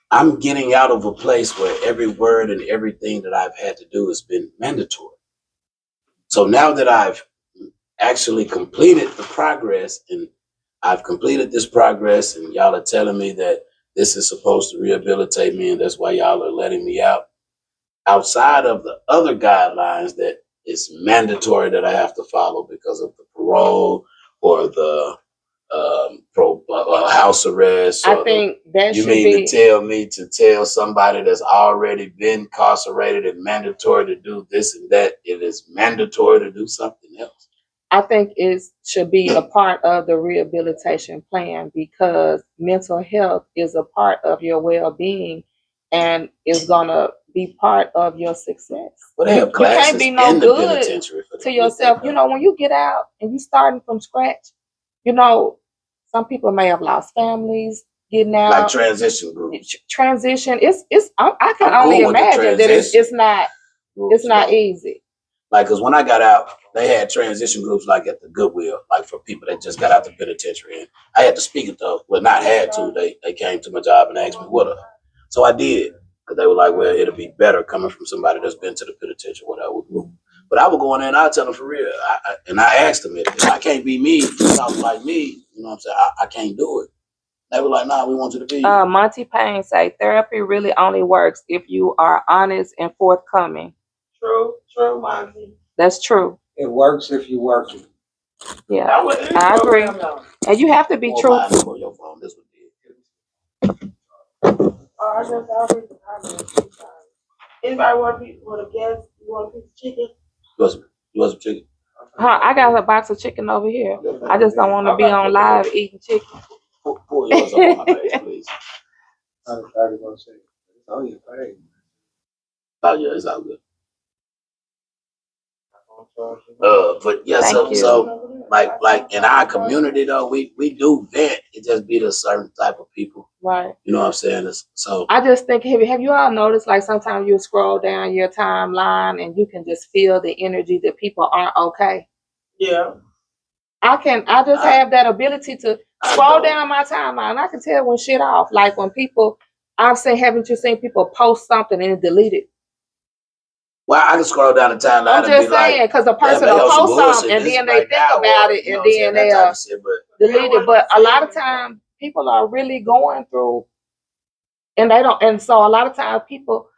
I'm getting out of a place where every word and everything that I've had to do has been mandatory. So now that I've actually completed the progress, and I've completed this progress, and y'all are telling me that this is supposed to rehabilitate me, and that's why y'all are letting me out, outside of the other guidelines that it's mandatory that I have to follow because of the parole or the house arrest. I think that you mean to tell me to tell somebody that's already been incarcerated and mandatory to do this and that, it is mandatory to do something else? I think it should be a part of the rehabilitation plan because mental health is a part of your well-being and is gonna be part of your success. Well, they have You classes can't be no in the good penitentiary for to yourself. You know, when you get out and you starting from scratch, you know, some people may have lost families getting out. like transition groups. Transition. I can I'm only cool with the imagine that it's transition not groups, though. easy. Like, cause when I got out, they had transition groups like at the Goodwill, like for people that just got out the penitentiary. And I had to speak it though. Well, not had to. They came to my job and asked me what. So I did, cause they were like, well, it'll be better coming from somebody that's been to the penitentiary, whatever. But I would go in there and I tell them for real. And I asked them if I can't be me, talk like me. You know what I'm saying? I can't do it. They were like, nah, we want you to be. Monty Payne say therapy really only works if you are honest and forthcoming. True, Monty. That's true. It works if you're working. Yeah, I agree. And you have to be truthful. Your phone, this one did. I just already commented. Anybody want a guess? You want a piece of chicken? You want some chicken? Huh, I got a box of chicken over here. I just don't want to be on live eating chicken. Pull yours up on my face, please. I was probably gonna say it's on your page. Oh yeah, it's all good. But yeah, Thank you. so like in our community though, we do vent. It just be to certain type of people. Right. You know what I'm saying? So I just think, have you all noticed, like sometimes you scroll down your timeline and you can just feel the energy that people aren't okay? Yeah. I just have that ability to scroll down my timeline. I can tell when shit off. Like when people, haven't you seen people post something and delete it? well, I can scroll down the timeline. I'm just saying, because a person will post something and then they think about it and then they'll delete it. But a lot of times people are really going through and they don't. And so a lot of times people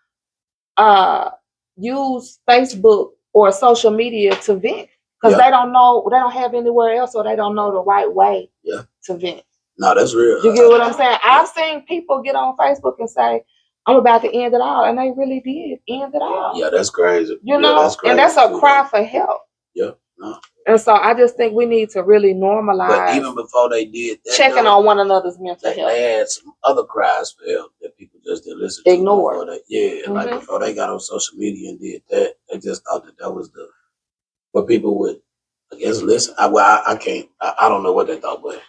use Facebook or social media to vent because they don't know, they don't have anywhere else, or they don't know the right way to vent. No, that's real. You get what I'm saying? I've seen people get on Facebook and say, I'm about to end it all. And they really did end it all. Yeah, that's crazy. You know, that's crazy. And that's a cry for help. Yeah. No. And so I just think we need to really normalize. But even before they did that, checking on one another's mental health. They had some other cries for help that people just didn't listen to. Ignore. Like before they got on social media and did that, they just thought that was what people would, I guess, listen. I can't, I don't know what they thought, but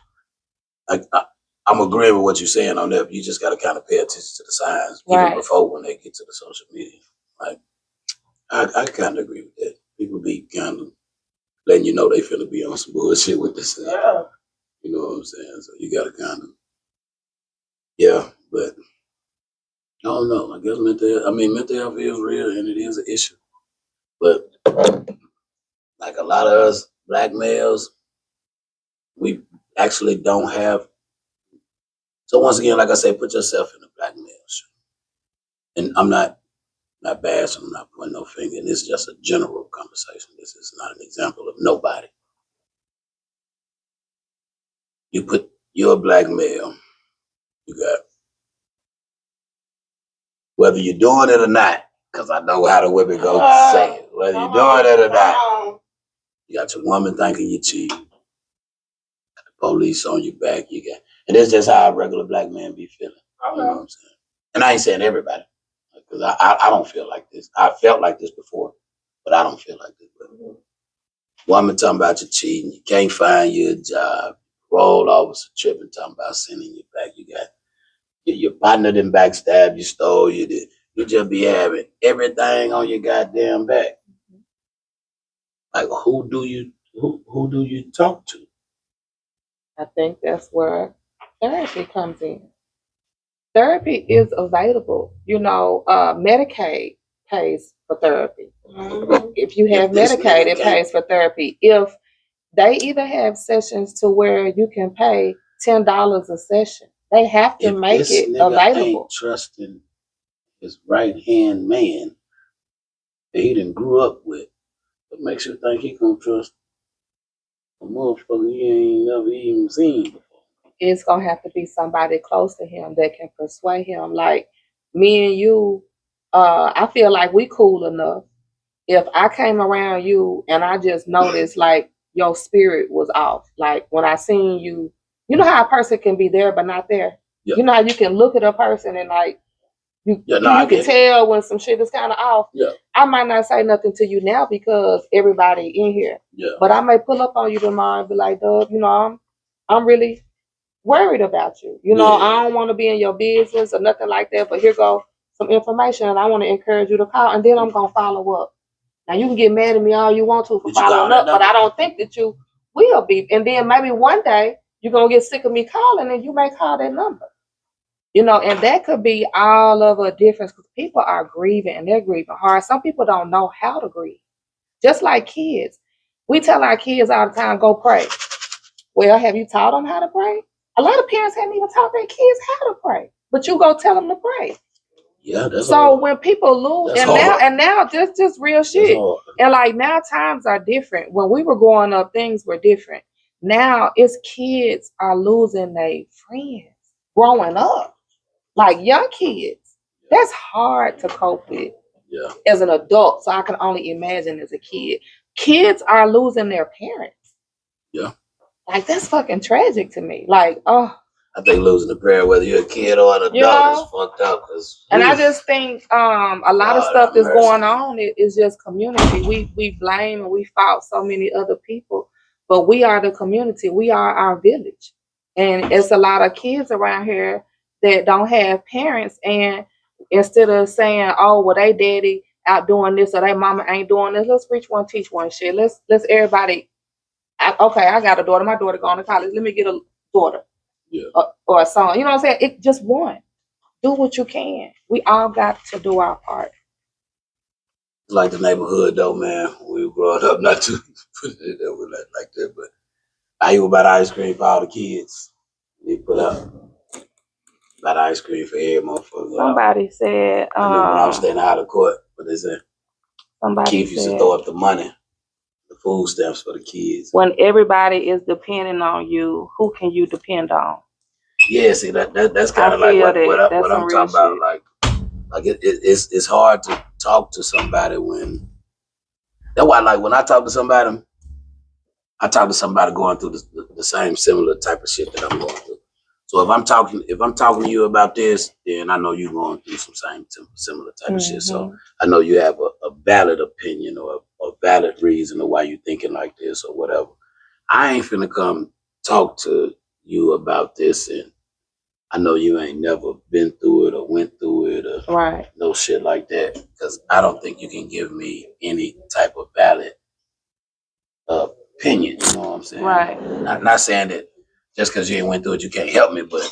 I'm agreeing with what you're saying on that. But you just got to kind of pay attention to the signs even before when they get to the social media. Like, I kind of agree with that. People be kind of letting you know they finna be on some bullshit with this. Yeah. You know what I'm saying? So you gotta kind of, but I don't know. I guess mental health is real and it is an issue. But like a lot of us black males, we actually don't have. So once again, like I say, put yourself in a black male's shoe. And I'm not bashing, I'm not pointing no finger. And this is just a general conversation. This is not an example of nobody. You're a black male. You got, whether you're doing it or not, because I know how the women go say it. Whether you're doing it or not, you got your woman thinking you cheat. The police on your back. And it's just how a regular black man be feeling. You know what I'm saying? And I ain't saying everybody, because I don't feel like this. I felt like this before, but I don't feel like this. Woman talking about you cheating, you can't find you a job, roll officer tripping, talking about sending you back. You got your partner didn't backstab, you stole, you did. You just be having everything on your goddamn back. Like who do you talk to? I think that's where therapy comes in. Therapy is available. You know, Medicaid pays for therapy. If you have Medicaid, it pays for therapy. If they either have sessions to where you can pay $10 a session, they have to make it available. Ain't trusting his right hand man that he done grew up with, what makes you think he gonna trust a motherfucker he ain't never even seen before? It's gonna have to be somebody close to him that can persuade him. Like me and you, I feel like we cool enough. If I came around you and I just noticed like your spirit was off. Like when I seen you, you know how a person can be there but not there. Yeah. You know how you can look at a person and like you can tell when some shit is kind of off. Yeah. I might not say nothing to you now because everybody in here. Yeah. But I may pull up on you tomorrow and be like, Dub, you know, I'm really worried about you. You know, I don't want to be in your business or nothing like that, but here go some information and I want to encourage you to call, and then I'm going to follow up. Now, you can get mad at me all you want to for following up, but I don't think that you will be. And then maybe one day you're going to get sick of me calling and you may call that number. You know, and that could be all of a difference because people are grieving and they're grieving hard. Some people don't know how to grieve. Just like kids. We tell our kids all the time, go pray. Well, have you taught them how to pray? A lot of parents haven't even taught their kids how to pray. But you go tell them to pray. Yeah, that's so hard. When people lose, and now just real shit. And like now times are different. When we were growing up, things were different. Now it's kids are losing their friends growing up. Like young kids. That's hard to cope with as an adult. So I can only imagine as a kid. Kids are losing their parents. Yeah. Like that's fucking tragic to me. Like, oh. I think losing a parent, whether you're a kid or an adult, is fucked up. And I just think a lot of stuff that's going on is just community. We blame and we fault so many other people, but we are the community. We are our village. And it's a lot of kids around here that don't have parents, and instead of saying, oh, well, they daddy out doing this or they mama ain't doing this, let's reach one, teach one shit. Let's everybody, okay, I got a daughter. My daughter going to college. Let me get a daughter. Yeah. Or a son. You know what I'm saying? It just one. Do what you can. We all got to do our part. Like the neighborhood though, man. We were growing up, not to put it like that, but I even buy ice cream for all the kids. They put up buy ice cream for every motherfucker. Somebody said I remember when I was staying out of court, but they said Keith used to throw up the money, the food stamps for the kids. When everybody is depending on you, who can you depend on? Yeah, see that's kind of like what I'm talking about. Like it's hard to talk to somebody when. That's why, like when I talk to somebody going through the same similar type of shit that I'm going through. So if I'm talking to you about this, then I know you're going through some similar type of shit. So I know you have a valid opinion or a valid reason of why you're thinking like this or whatever. I ain't finna come talk to you about this, and I know you ain't never been through it or went through it or no shit like that, because I don't think you can give me any type of valid opinion. You know what I'm saying? Right. Not saying that just because you ain't went through it, you can't help me, but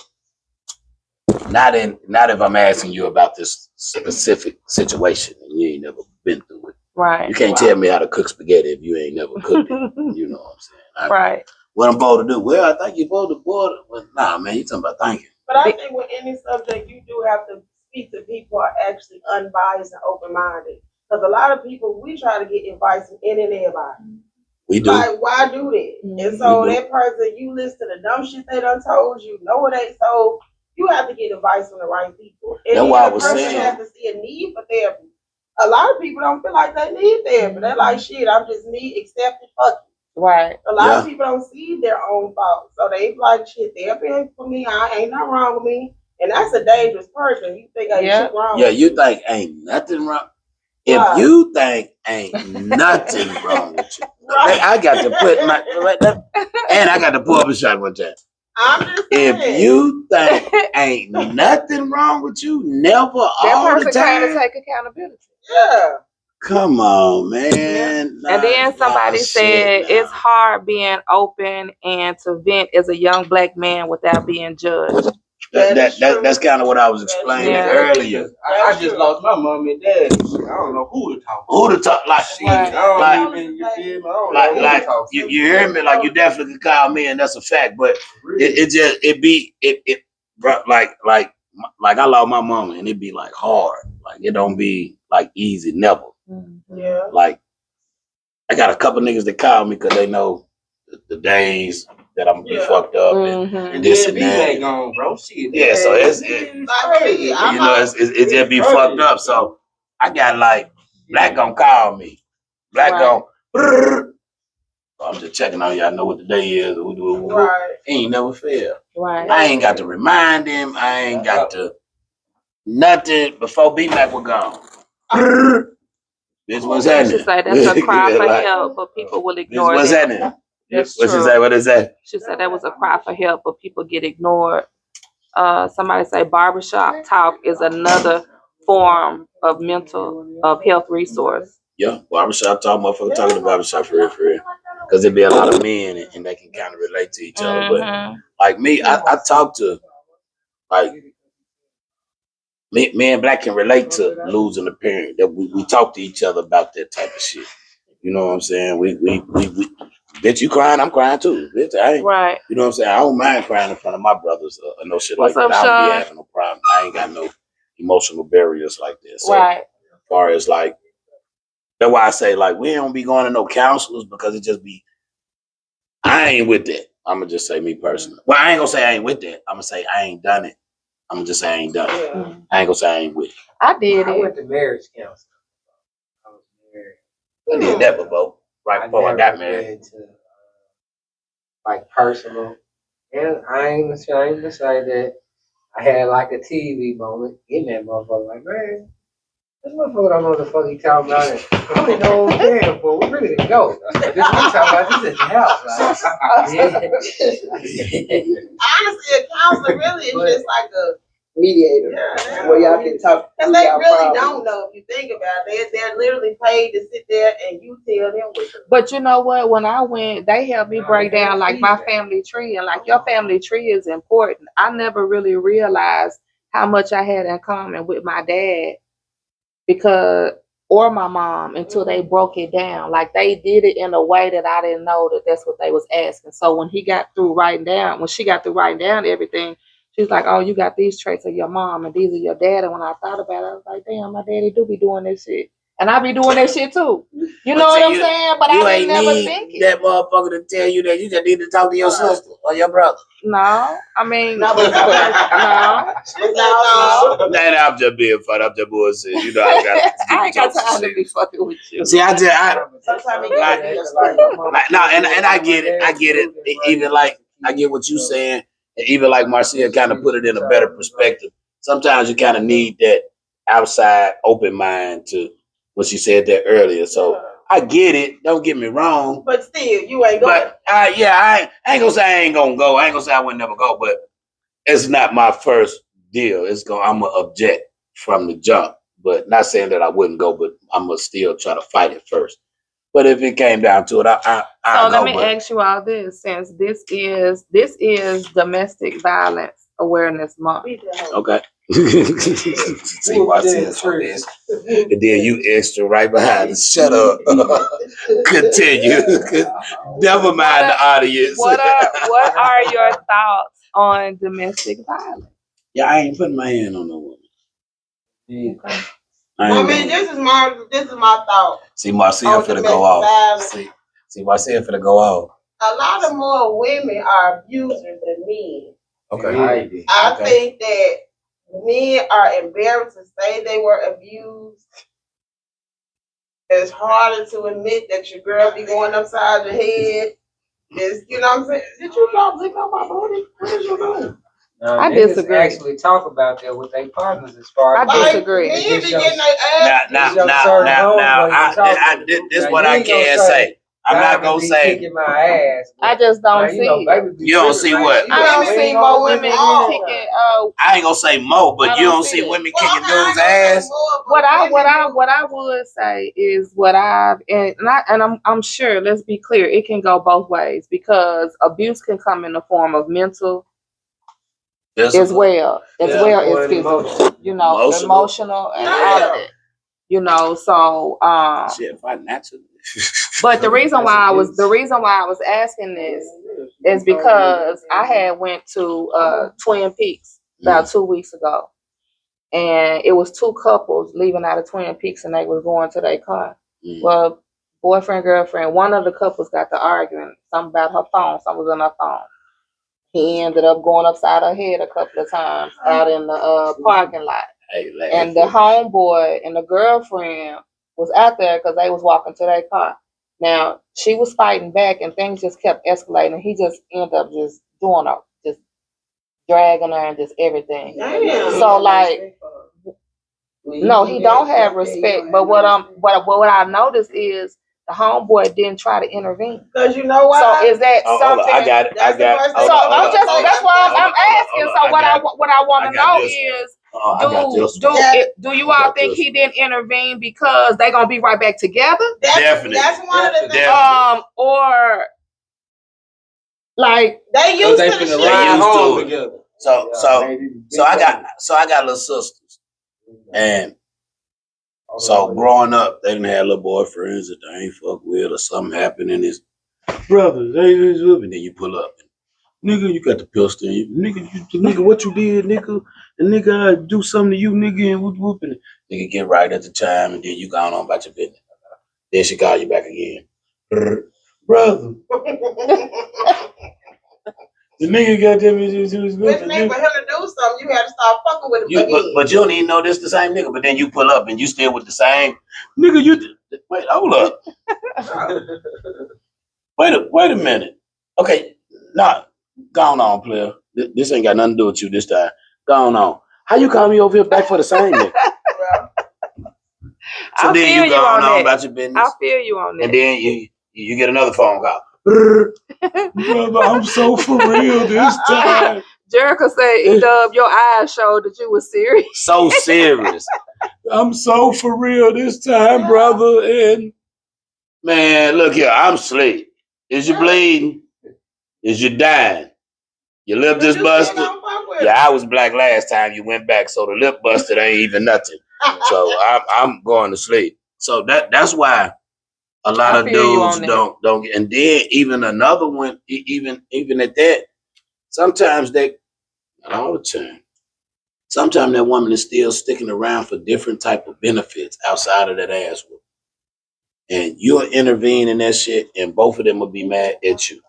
not if I'm asking you about this specific situation and you ain't never been through it. Right. You can't tell me how to cook spaghetti if you ain't never cooked it. You know what I'm saying? Right. What I'm supposed to do? Well, I think you're supposed to boil it. Well, nah, man, you talking about thinking. But I think with any subject, you do have to speak to people who are actually unbiased and open-minded. Because a lot of people, we try to get advice from any and everybody. We do. Like, why do that? And so that person, you listen to the dumb shit they done told you, know what they told. You have to get advice from the right people. And that's why I was saying. The person has to see a need for therapy. A lot of people don't feel like they need therapy. They're like, shit, I'm just accepted, fuck it. Right. A lot of people don't see their own faults. So they like, shit, therapy ain't for me. Ain't nothing wrong with me. And that's a dangerous person. You think ain't shit wrong with you think ain't nothing wrong. If you think ain't nothing wrong with you. I got to put and I got to pull up a shot one time. I'm just saying. If you think ain't nothing wrong with you, never all the time. To take accountability. Yeah. Come on, man. Yeah. And then somebody said it's hard being open and to vent as a young black man without being judged. That's kind of what I was explaining earlier. I just lost my mom and dad. I don't know who to talk to. Who to talk you hear me? Like you definitely could call me, and that's a fact. But it like I lost my mama, and it be like hard. Like it don't be like easy, never. Yeah. Like I got a couple niggas that call me because they know the days that I'm gonna be fucked up and this and that. Gone, bro. Shit, yeah, so it's just be fucked up. So I got like Black gonna call me. Black gonna. So I'm just checking on you. I know what the day is. Right. He ain't never failed. Right. I ain't got to remind him. I ain't got to nothing before B-Mac was gone. Bitch, what's She happening? should say that's a cry for help, but people will ignore What's them. happening? That's What she true. say? What is that? She said that was a cry for help, but people get ignored. Somebody say barbershop talk is another form of health resource. Yeah, barbershop talk, motherfucker talking to barbershop for real. Because there be a lot of men and they can kind of relate to each other. But like me, I talk to, like, me and Black can relate to losing a parent. That we talk to each other about that type of shit. You know what I'm saying? We bitch, you crying, I'm crying too. Bitch, I ain't, Right. you know what I'm saying? I don't mind crying in front of my brothers or no shit What's like up, that. I don't be Sean? having no problem. I ain't got no emotional barriers like that. So Right. as far as like, that's why I say, like, we don't be going to no counselors because it just be, I ain't with that. I'm going to just say me personally. Well, I ain't going to say I ain't with that. I'm going to say I ain't done it. I'm going to just say I ain't done it. I ain't going to say I ain't with it. I did I it. went to marriage counseling. I was married. I did that before, right before I got married. Been to, like personal, and I ain't ashamed to say that I had like a TV moment in that motherfucker. Like, man, this motherfucker don't know what the fuck he talking about. It. I don't even know what we're paying for. We really didn't go. This we talking about this at the house. Honestly, a counselor really is just like a mediator. Yeah, Where y'all can talk. because they really don't know. If you think about it, they're literally paid to sit there and you tell them what. But you know what? When I went, they helped me break down like my family tree, and like your family tree is important. I never really realized how much I had in common with my dad or my mom until they broke it down. Like they did it in a way that I didn't know that that's what they was asking. So when she got through writing down everything, she was like, "Oh, you got these traits of your mom and these are your dad." And when I thought about it, I was like, "Damn, my daddy do be doing this shit." And I be doing that shit too. You know what I'm saying? But I didn't never think it. That motherfucker to tell you that you just need to talk to your sister or your brother. No, I mean, No. Nah, I'm just being fun. I'm just bullshit. You know, I ain't got time to be fucking with you. See, Sometimes it and I get it. I get it. Even like I get what you saying, and even like Marcia kind of put it in a better perspective. Sometimes you kind of need that outside open mind to what she said there earlier. So I get it. Don't get me wrong. But still, you ain't going. But I ain't gonna say I ain't gonna go. I ain't gonna say I would never go. But it's not my first deal. I'm gonna object from the jump. But not saying that I wouldn't go. But I'm gonna still try to fight it first. But if it came down to it, I so let go, me ask you all this: since this is Domestic Violence Awareness Month. Okay. See why I said so this. And then you extra right behind us. Shut up. Continue. Never mind the audience. What are your thoughts on domestic violence? Yeah, I ain't putting my hand on no woman. Okay. I mean, this is my thought. See, Marcia finna go off. See, Marcia finna go off. A lot of more women are abusers than men. Okay. I think that men are embarrassed to say they were abused. It's harder to admit that your girl be going upside your head. It's, you know what I'm saying? Did you not lick on my booty? What did you do? I disagree. Actually talk about that with their partners as far as I disagree. Men be getting their ass. Now, this is what I can say. I'm not gonna say kicking my ass. I just don't see. You don't see what? I don't see more women kicking. I ain't gonna say more, but you don't see women kicking dudes' ass. What I would say is I'm sure. Let's be clear. It can go both ways because abuse can come in the form of mental. As well as physical, you know, emotional and all of it. You know, so shit, financially. But the reason why I was asking this is because I had went to Twin Peaks about 2 weeks ago, and it was two couples leaving out of Twin Peaks, and they were going to their car. Well, boyfriend, girlfriend, one of the couples got to arguing something about her phone. Something was on her phone. He ended up going upside her head a couple of times out in the parking lot. And the homeboy and the girlfriend was out there because they was walking to their car. Now she was fighting back, and things just kept escalating. He just ended up just doing her, just dragging her and just everything. Damn. So like, no, he don't have respect. But what I noticed is the homeboy didn't try to intervene. Because you know what? So is that something? I got it. I got it. So I'm just that's why I'm asking. So what I want to know is, do you all think he didn't intervene because they gonna be right back together? Definitely. That's one of the things. Or like They used to the finna shit. ride used to home it. together. So I got little sisters, and so growing up, they didn't have little boyfriends that they ain't fuck with, or something happened in his brothers. And then you pull up, nigga, you got the pistol, nigga, what you did, nigga, and nigga, I do something to you, nigga, and whoop, and nigga get right at the time, and then you gone on about your business. Then she call you back again, brother. The nigga got them. Which means for him to do something, you had to start fucking with him. But you don't even know this the same nigga. But then you pull up and you still with the same nigga. Wait, hold up. Wait a minute. Okay, nah, gone on, player. This ain't got nothing to do with you this time. Gone on. How you call me over here back for the same nigga? So then you gone on about your business. I feel you on that. And then you get another phone call. Brother, I'm so for real this time. Jerica said, "Dub, your eyes showed that you was serious." So serious. I'm so for real this time, brother. And man, look here, I'm asleep. Is you bleeding? Is you dying? Your lip just busted? Yeah, I was black last time you went back, so the lip busted ain't even nothing. So I'm going to sleep. So that's why a lot of dudes don't get, and then even another one, even at that, sometimes not all the time. Sometimes that woman is still sticking around for different type of benefits outside of that ass whoop. And you'll intervene in that shit, and both of them will be mad at you.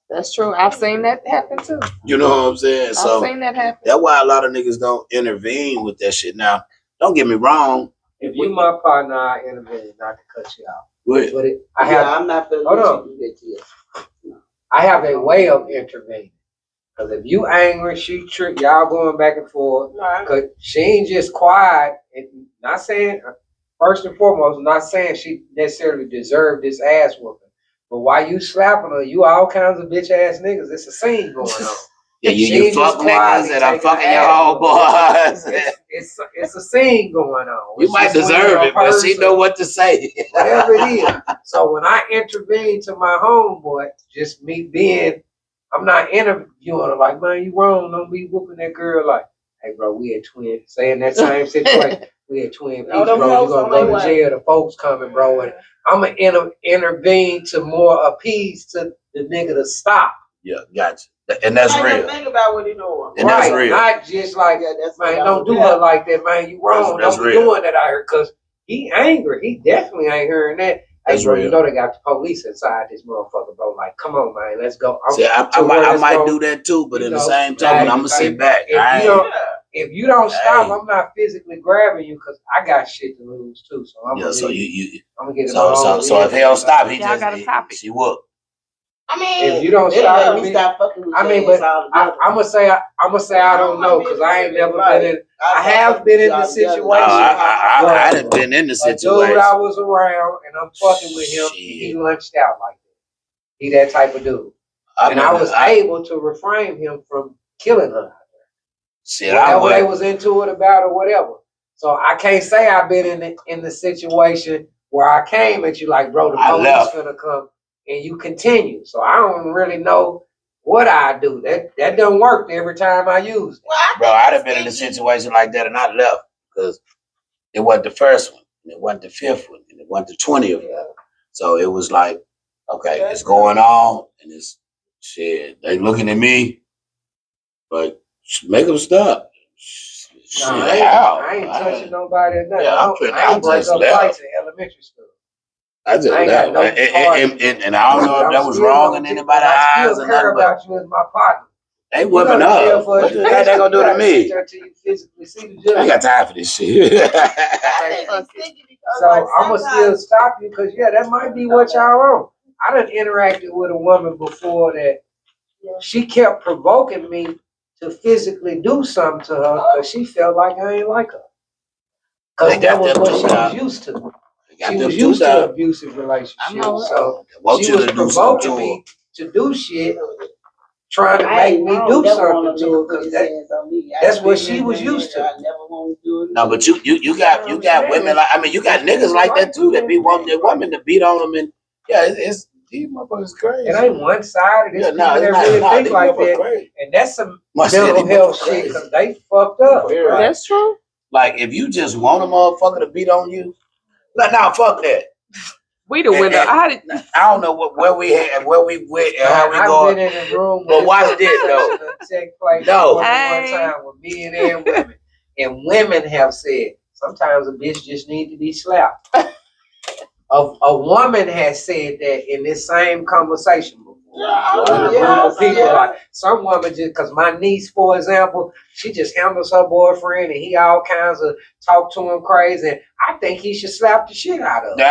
That's true. I've seen that happen too. You know what I'm saying? I've seen that happen. That's why a lot of niggas don't intervene with that shit. Now, don't get me wrong. If you my partner, I intervene, not to cut you out. Good. But I'm not gonna let you do that to you. I have a way of intervening. Because if you angry, she trick, y'all going back and forth. Because she ain't just quiet. And not saying, first and foremost, not saying she necessarily deserved this ass whooping. But while you slapping her, you all kinds of bitch ass niggas. It's a scene going on. Yeah, you fuck niggas and I'm fucking your homeboys. It's a scene going on. You might deserve it, but she know what to say. Whatever it is. So when I intervene to my homeboy, just me being, I'm not interviewing her like, man, you wrong. Don't be whooping that girl. Like, hey, bro, we had twin. Say in that same situation, we had twin peaks, bro. You gonna go to jail. The folks coming, bro. And I'm gonna intervene to more appease to the nigga to stop. Yeah, gotcha. And that's real. Think about what he doing. And right, that's real. Not just like, man, don't do her like that, man. You wrong. That's don't be real. doing that out here. Because he angry. He definitely ain't hearing that. Hey, bro, you know they got the police inside this motherfucker, bro. Like, come on, man, let's go. I might do that too, but in the same time, I'm gonna sit back. If you don't stop, I'm not physically grabbing you because I got shit to lose too. So I'm gonna get it. So if he don't stop, she whoop. I mean, if you don't stop me, I mean, but I'm gonna say I don't know because I ain't never been in. I have been in the situation. I done been in the situation. Dude, I was around and I'm fucking with him. He lunched out like that. He that type of dude, and I was able to refrain him from killing her. Whatever they was into it about or whatever. So I can't say I've been in the situation where I came at you like, bro, the police gonna come. And you continue. So I don't really know what I do. That don't work every time I use it. Bro, I'd have been in a situation like that and I left because it wasn't the first one, and it wasn't the fifth one, and it wasn't the 20th one. So it was like, okay, it's going on, and it's shit. They looking at me, but make them stop. I ain't touching nobody or nothing. I ain't break up fights in elementary school. I just left. And I don't know if that was wrong in anybody's eyes or not. About you as my partner. They whipping up. What the hell they gonna do to me? I ain't got time for this shit. I think it's sticky So I'm gonna still stop you because that might be what y'all want. I done interacted with a woman before that she kept provoking me to physically do something to her because she felt like I ain't like her. Because that was what she was used to. She was used to abusive relationships. So she was provoking me to do shit, trying to make me do something to her because that's what she was used to. No, but you got women like, I mean, you got niggas like that too that be wanting their women to beat on them, and it's these motherfuckers crazy. It ain't one sided. It's people that really think like that, crazy. And that's some mental health shit because they fucked up. That's true. Like if you just want a motherfucker to beat on you, nah, fuck that. We the window. I don't know where we had, where we went, and how we going. I've been in a room. But watch this though. Take place one time with men and women, and women have said sometimes a bitch just need to be slapped. A woman has said that in this same conversation before. People like some women just because my niece, for example, she just handles her boyfriend and he all kinds of talk to him crazy. And I think he should slap the shit out of her.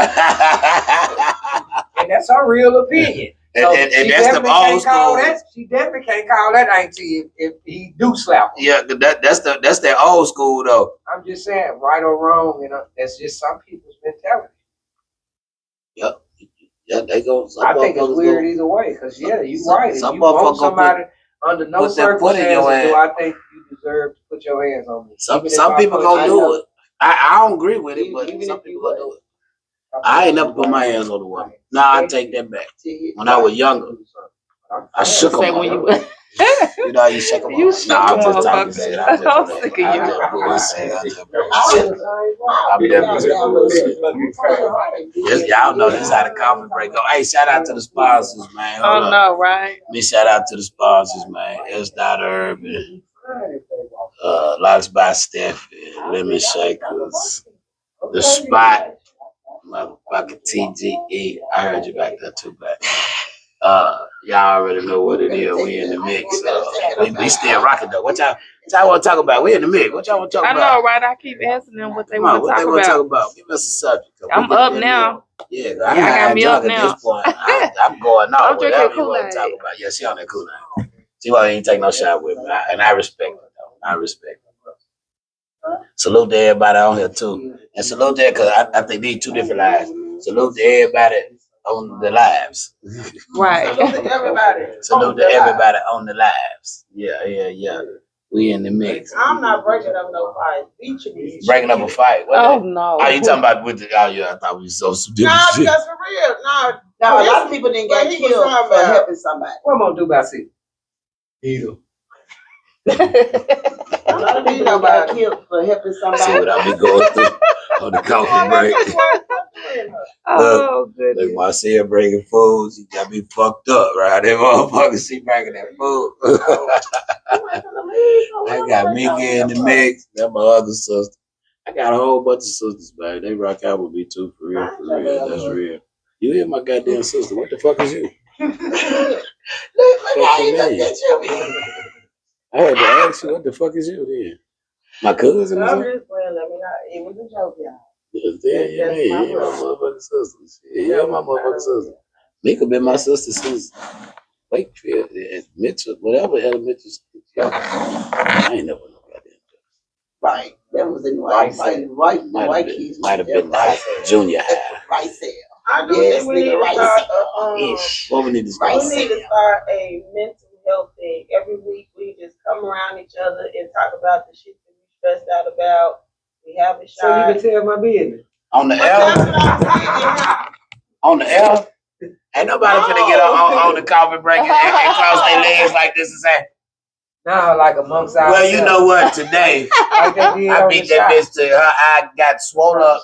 And that's her real opinion. So and that's the old school. She definitely can't call that auntie if he do slap her. Yeah, that's that old school though. I'm just saying, right or wrong, that's just some people's mentality. Yep. Yeah, they go. I think it's weird either way, because you're right. If you want somebody under no circumstances, do I think you deserve to put your hands on me? Some people gonna do it. I don't agree with it, but some people gonna do it. I ain't never put my hands on the woman. Nah, I take that back. When I was younger, I shook them. You know how you shake them off? Nah, I'm just talking shit. I'm sick of you. Yes, y'all know this how the coffee break go. Hey, shout out to the sponsors, man. Oh, no, right? Me shout out to the sponsors, man. It's Not Urban. Locks by Steffi. Lemon Shakers. The Spot. Motherfucking TGE. I heard you back there too, back. Y'all already know what it is. We in the mix. We still rocking though. What y'all want to talk about? We in the mix. What y'all want to talk about? I know, right? I keep asking them what they want to talk about. Give us a subject. I'm up now. Yeah, I got me up now. At this point. I'm going off. Whatever you want to talk about. Yeah, she on that Kool-Aid. She won't even take no shot with me, and I respect her though. I respect her. Salute to everybody on here too, and salute to because I think these two different lives. Salute to everybody on the lives. Right. Salute to everybody on the lives. Yeah. We in the mix. I'm not breaking up no fight. Breaking up a fight? Oh no. Are you talking about with the? Oh yeah, I thought we was so different. Nah, because for real. No, a lot of people didn't get killed for helping somebody. What am I gonna do about it? Either. A lot of people got killed for helping somebody. See what I be going through on the coffee break. Oh, goodness. Like when I see her bringing food, she got me fucked up, right? That motherfucker, she bringing that food. I got Mika in the mix. That's my other sister. I got a whole bunch of sisters, man. They rock out with me too, for real, for real. That's real. You hear my goddamn sister? What the fuck is you? I had to ask you, what the fuck is you then? My cousin? I'm just playing. It was a joke, y'all. Yeah, my motherfucking sister. Yeah, my motherfucking sister. Mika been my sister since Wakefield, Mitchell, whatever elementary school. I ain't never know goddamn joke. Right. That was in white kids. Might have been junior high. Right there. I do think we need to start What we need to start? We need to start a mental health thing. Every week we just come around each other and talk about the shit that we stressed out about. We have a shot. So you can tell my business. On the L? On the L? Ain't nobody finna get on the coffee break and cross their legs like this and say, no, like amongst ourselves. well, you know what? Today, I beat that bitch to her eye got swollen up.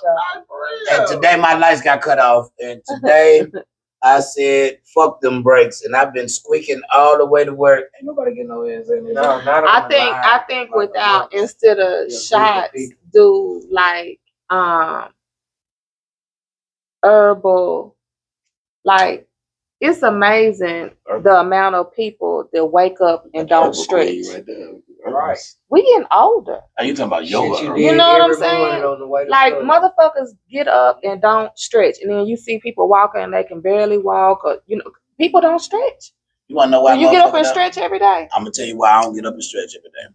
And today my lights got cut off. And today I said, fuck them brakes. And I've been squeaking all the way to work. Ain't nobody getting no hands in there. No, not I think like without, instead of shots, do like herbal, like it's amazing the amount of people that wake up and don't stretch. Right there. Right. We getting older. Are you talking about Shit yoga? you Earl? did You know what I'm every morning saying? on the way to Like school. motherfuckers get up and don't stretch, and then you see people walking and they can barely walk, or people don't stretch. You want to know why? Do you get up and motherfucker stretch every day? I'm gonna tell you why I don't get up and stretch every day.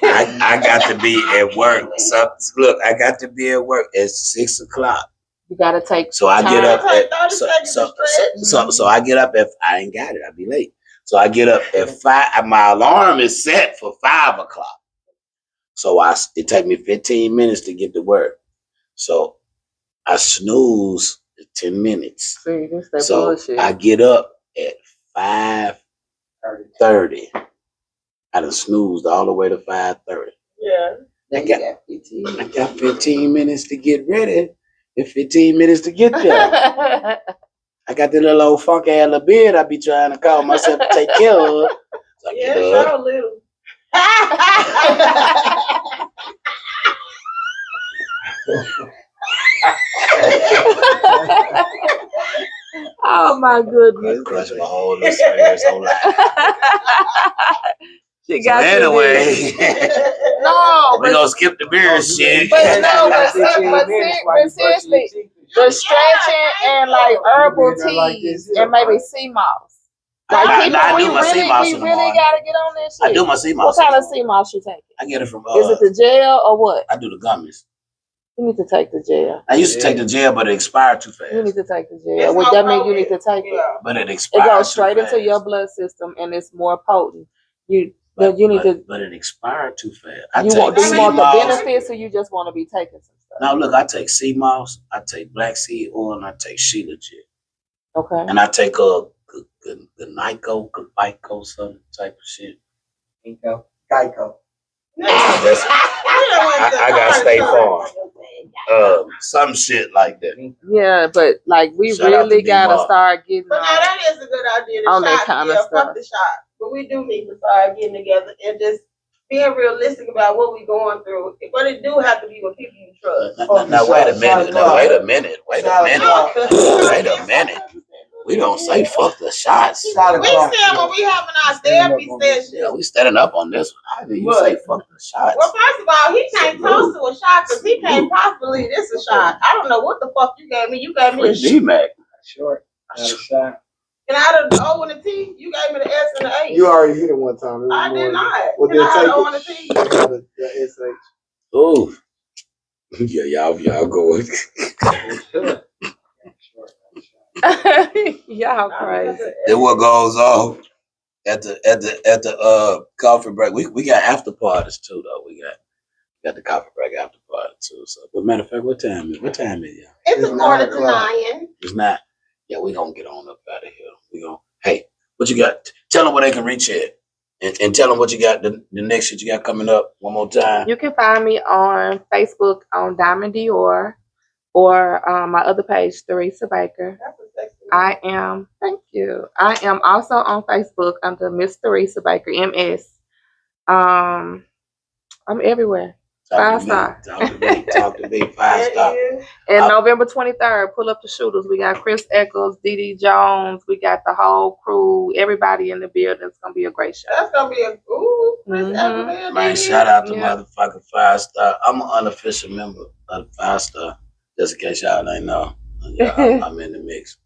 I got to be at work. So look, I got to be at work at 6 o'clock. You gotta take. So I get up Take at 30 seconds to stretch. so I get up at I ain't got it. I'll be late. So I get up at 5. My alarm is set for 5 o'clock. So it take me 15 minutes to get to work. So I snooze 10 minutes. See, this that So bullshit. I get up at 5:30. I done snoozed all the way to 5:30. Yeah. Then you got 15. I got 15 minutes to get ready and 15 minutes to get there. I got the little old funky ass little beard I be trying to call myself to take care of. So I Yeah, get up. so little. Oh my goodness. Crush my whole little spirit so loud. She So got you anyway, there. No, we gonna skip the beard shit. But no, but seriously, the stretching and like herbal teas and maybe sea moss. Like I we do my sea moss in the really morning. gotta get on that shit. I do my sea What moss. kind of sea moss you take? I get it from. Is it the gel or what? I do the gummies. You need to take the gel. I used to take the gel, but it expired too You need fast. to take the It's gel. Well, more that means you need potent. to take it. Yeah. But it It expired. goes straight too into fast. your blood system and it's more potent. You But need it expired too fast. do you want sea the moss. benefits or you just want to be taking some stuff? Now look, I take sea moss, I take black seed oil, and I take Sheila Jet. Okay. And I take a Nyko, Glyco, some type of shit. Geico. I got State Farm. Some shit like that. Yeah, but like we Shout out to really gotta D-Mark. start getting But now that is a good idea. The on that shot, kind of yeah, stuff. fuck the shot. But we do need to start getting together and just being realistic about what we're going through. But it do have to be with people you trust. Now wait a minute. Wait a minute. Wait a minute. We don't say fuck the shots. We said when we having our therapy session. Yeah, we standing up on this one. How do you say fuck the shots? Well, first of all, he can't toss to a shot because he can't possibly believe this a shot. I don't know what the fuck you gave me. You gave me Where's D-Mac? Short. Not a shot. and out of the O and the T, you gave me the S and the H. You already hit it one time. It was I more did than- not. Well, Can I then have take the O and the it. T? The SH. Ooh. Yeah, y'all going. Y'all crazy. Then what goes on at the coffee break? We got after parties too, though. We got the coffee break after party too. So, but matter of fact, what time is y'all? It's a 9 quarter to o'clock. 9. It's not. Yeah, we gonna get on up out of here. We gonna. Hey, what you got? Tell them where they can reach it, and tell them what you got. The next shit you got coming up. One more time. You can find me on Facebook on Diamond Dior or my other page, Theresa Baker. That's a sexy Thank you. I am also on Facebook under Miss Theresa Baker, MS. I'm everywhere. Talk to me. 5 star. Talk to me. 5-star. It is. And November 23rd, pull up the shooters. We got Chris Eccles, Dee Jones. We got the whole crew. Everybody in the building. It's going to be a great show. That's gonna be a Mhm. Man, shout out to Yeah. motherfucking 5-star. I'm an unofficial member of 5-star. Just in case y'all ain't know. Yeah, I'm in the mix.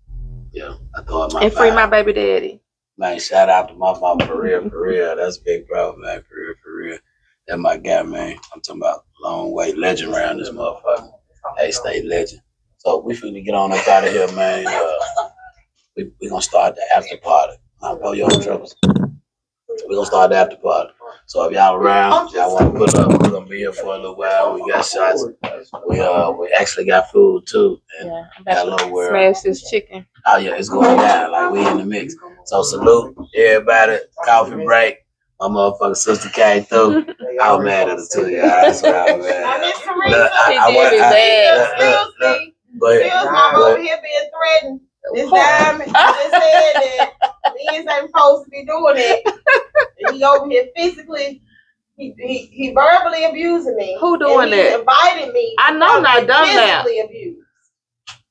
Yeah, I throw out my And free my 5. baby daddy. Man, shout out to my mom for real. That's big bro, man, for real. That my guy, man. I'm talking about long way legend around this motherfucker. Hey, stay legend. So we finna get on up out of here, man. We gonna start the after party. I'll blow your troubles. We gonna start the after party. So if y'all around, y'all wanna pull up, we're gonna be here for a little while. We got shots. We actually got food too. And Yeah, I'm got a about little to word. smash this chicken. Oh yeah, it's going down. Like we in the mix. So salute everybody. Coffee break. My motherfucking sister came through. I was mad at her too, y'all. That's what I was mad I at. miss Look, Theresa. He did me bad. look. But Phil's mom over here being threatened. This diamond just said that Liz ain't supposed to be doing it. And he over here physically, he verbally abusing me. Who doing and he that? invited me. I know not done that. Physically abused.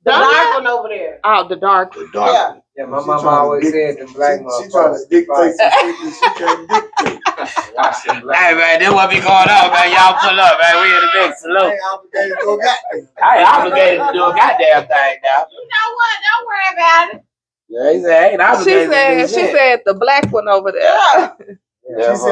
Done The one over there. Oh, the dark. The dark. Yeah. Yeah, my mama always said the black She trying to dictate some shit that she can't dictate. Watch them black. Hey man, this what be going on, man. Y'all pull up, man. We in the mix. I Salute. ain't obligated to go goddamn. I ain't obligated to do a goddamn thing now. You know what? Don't worry about it. Yeah, he said, I ain't obligated to do She shit. said the black one over there. Yeah. Yeah, She said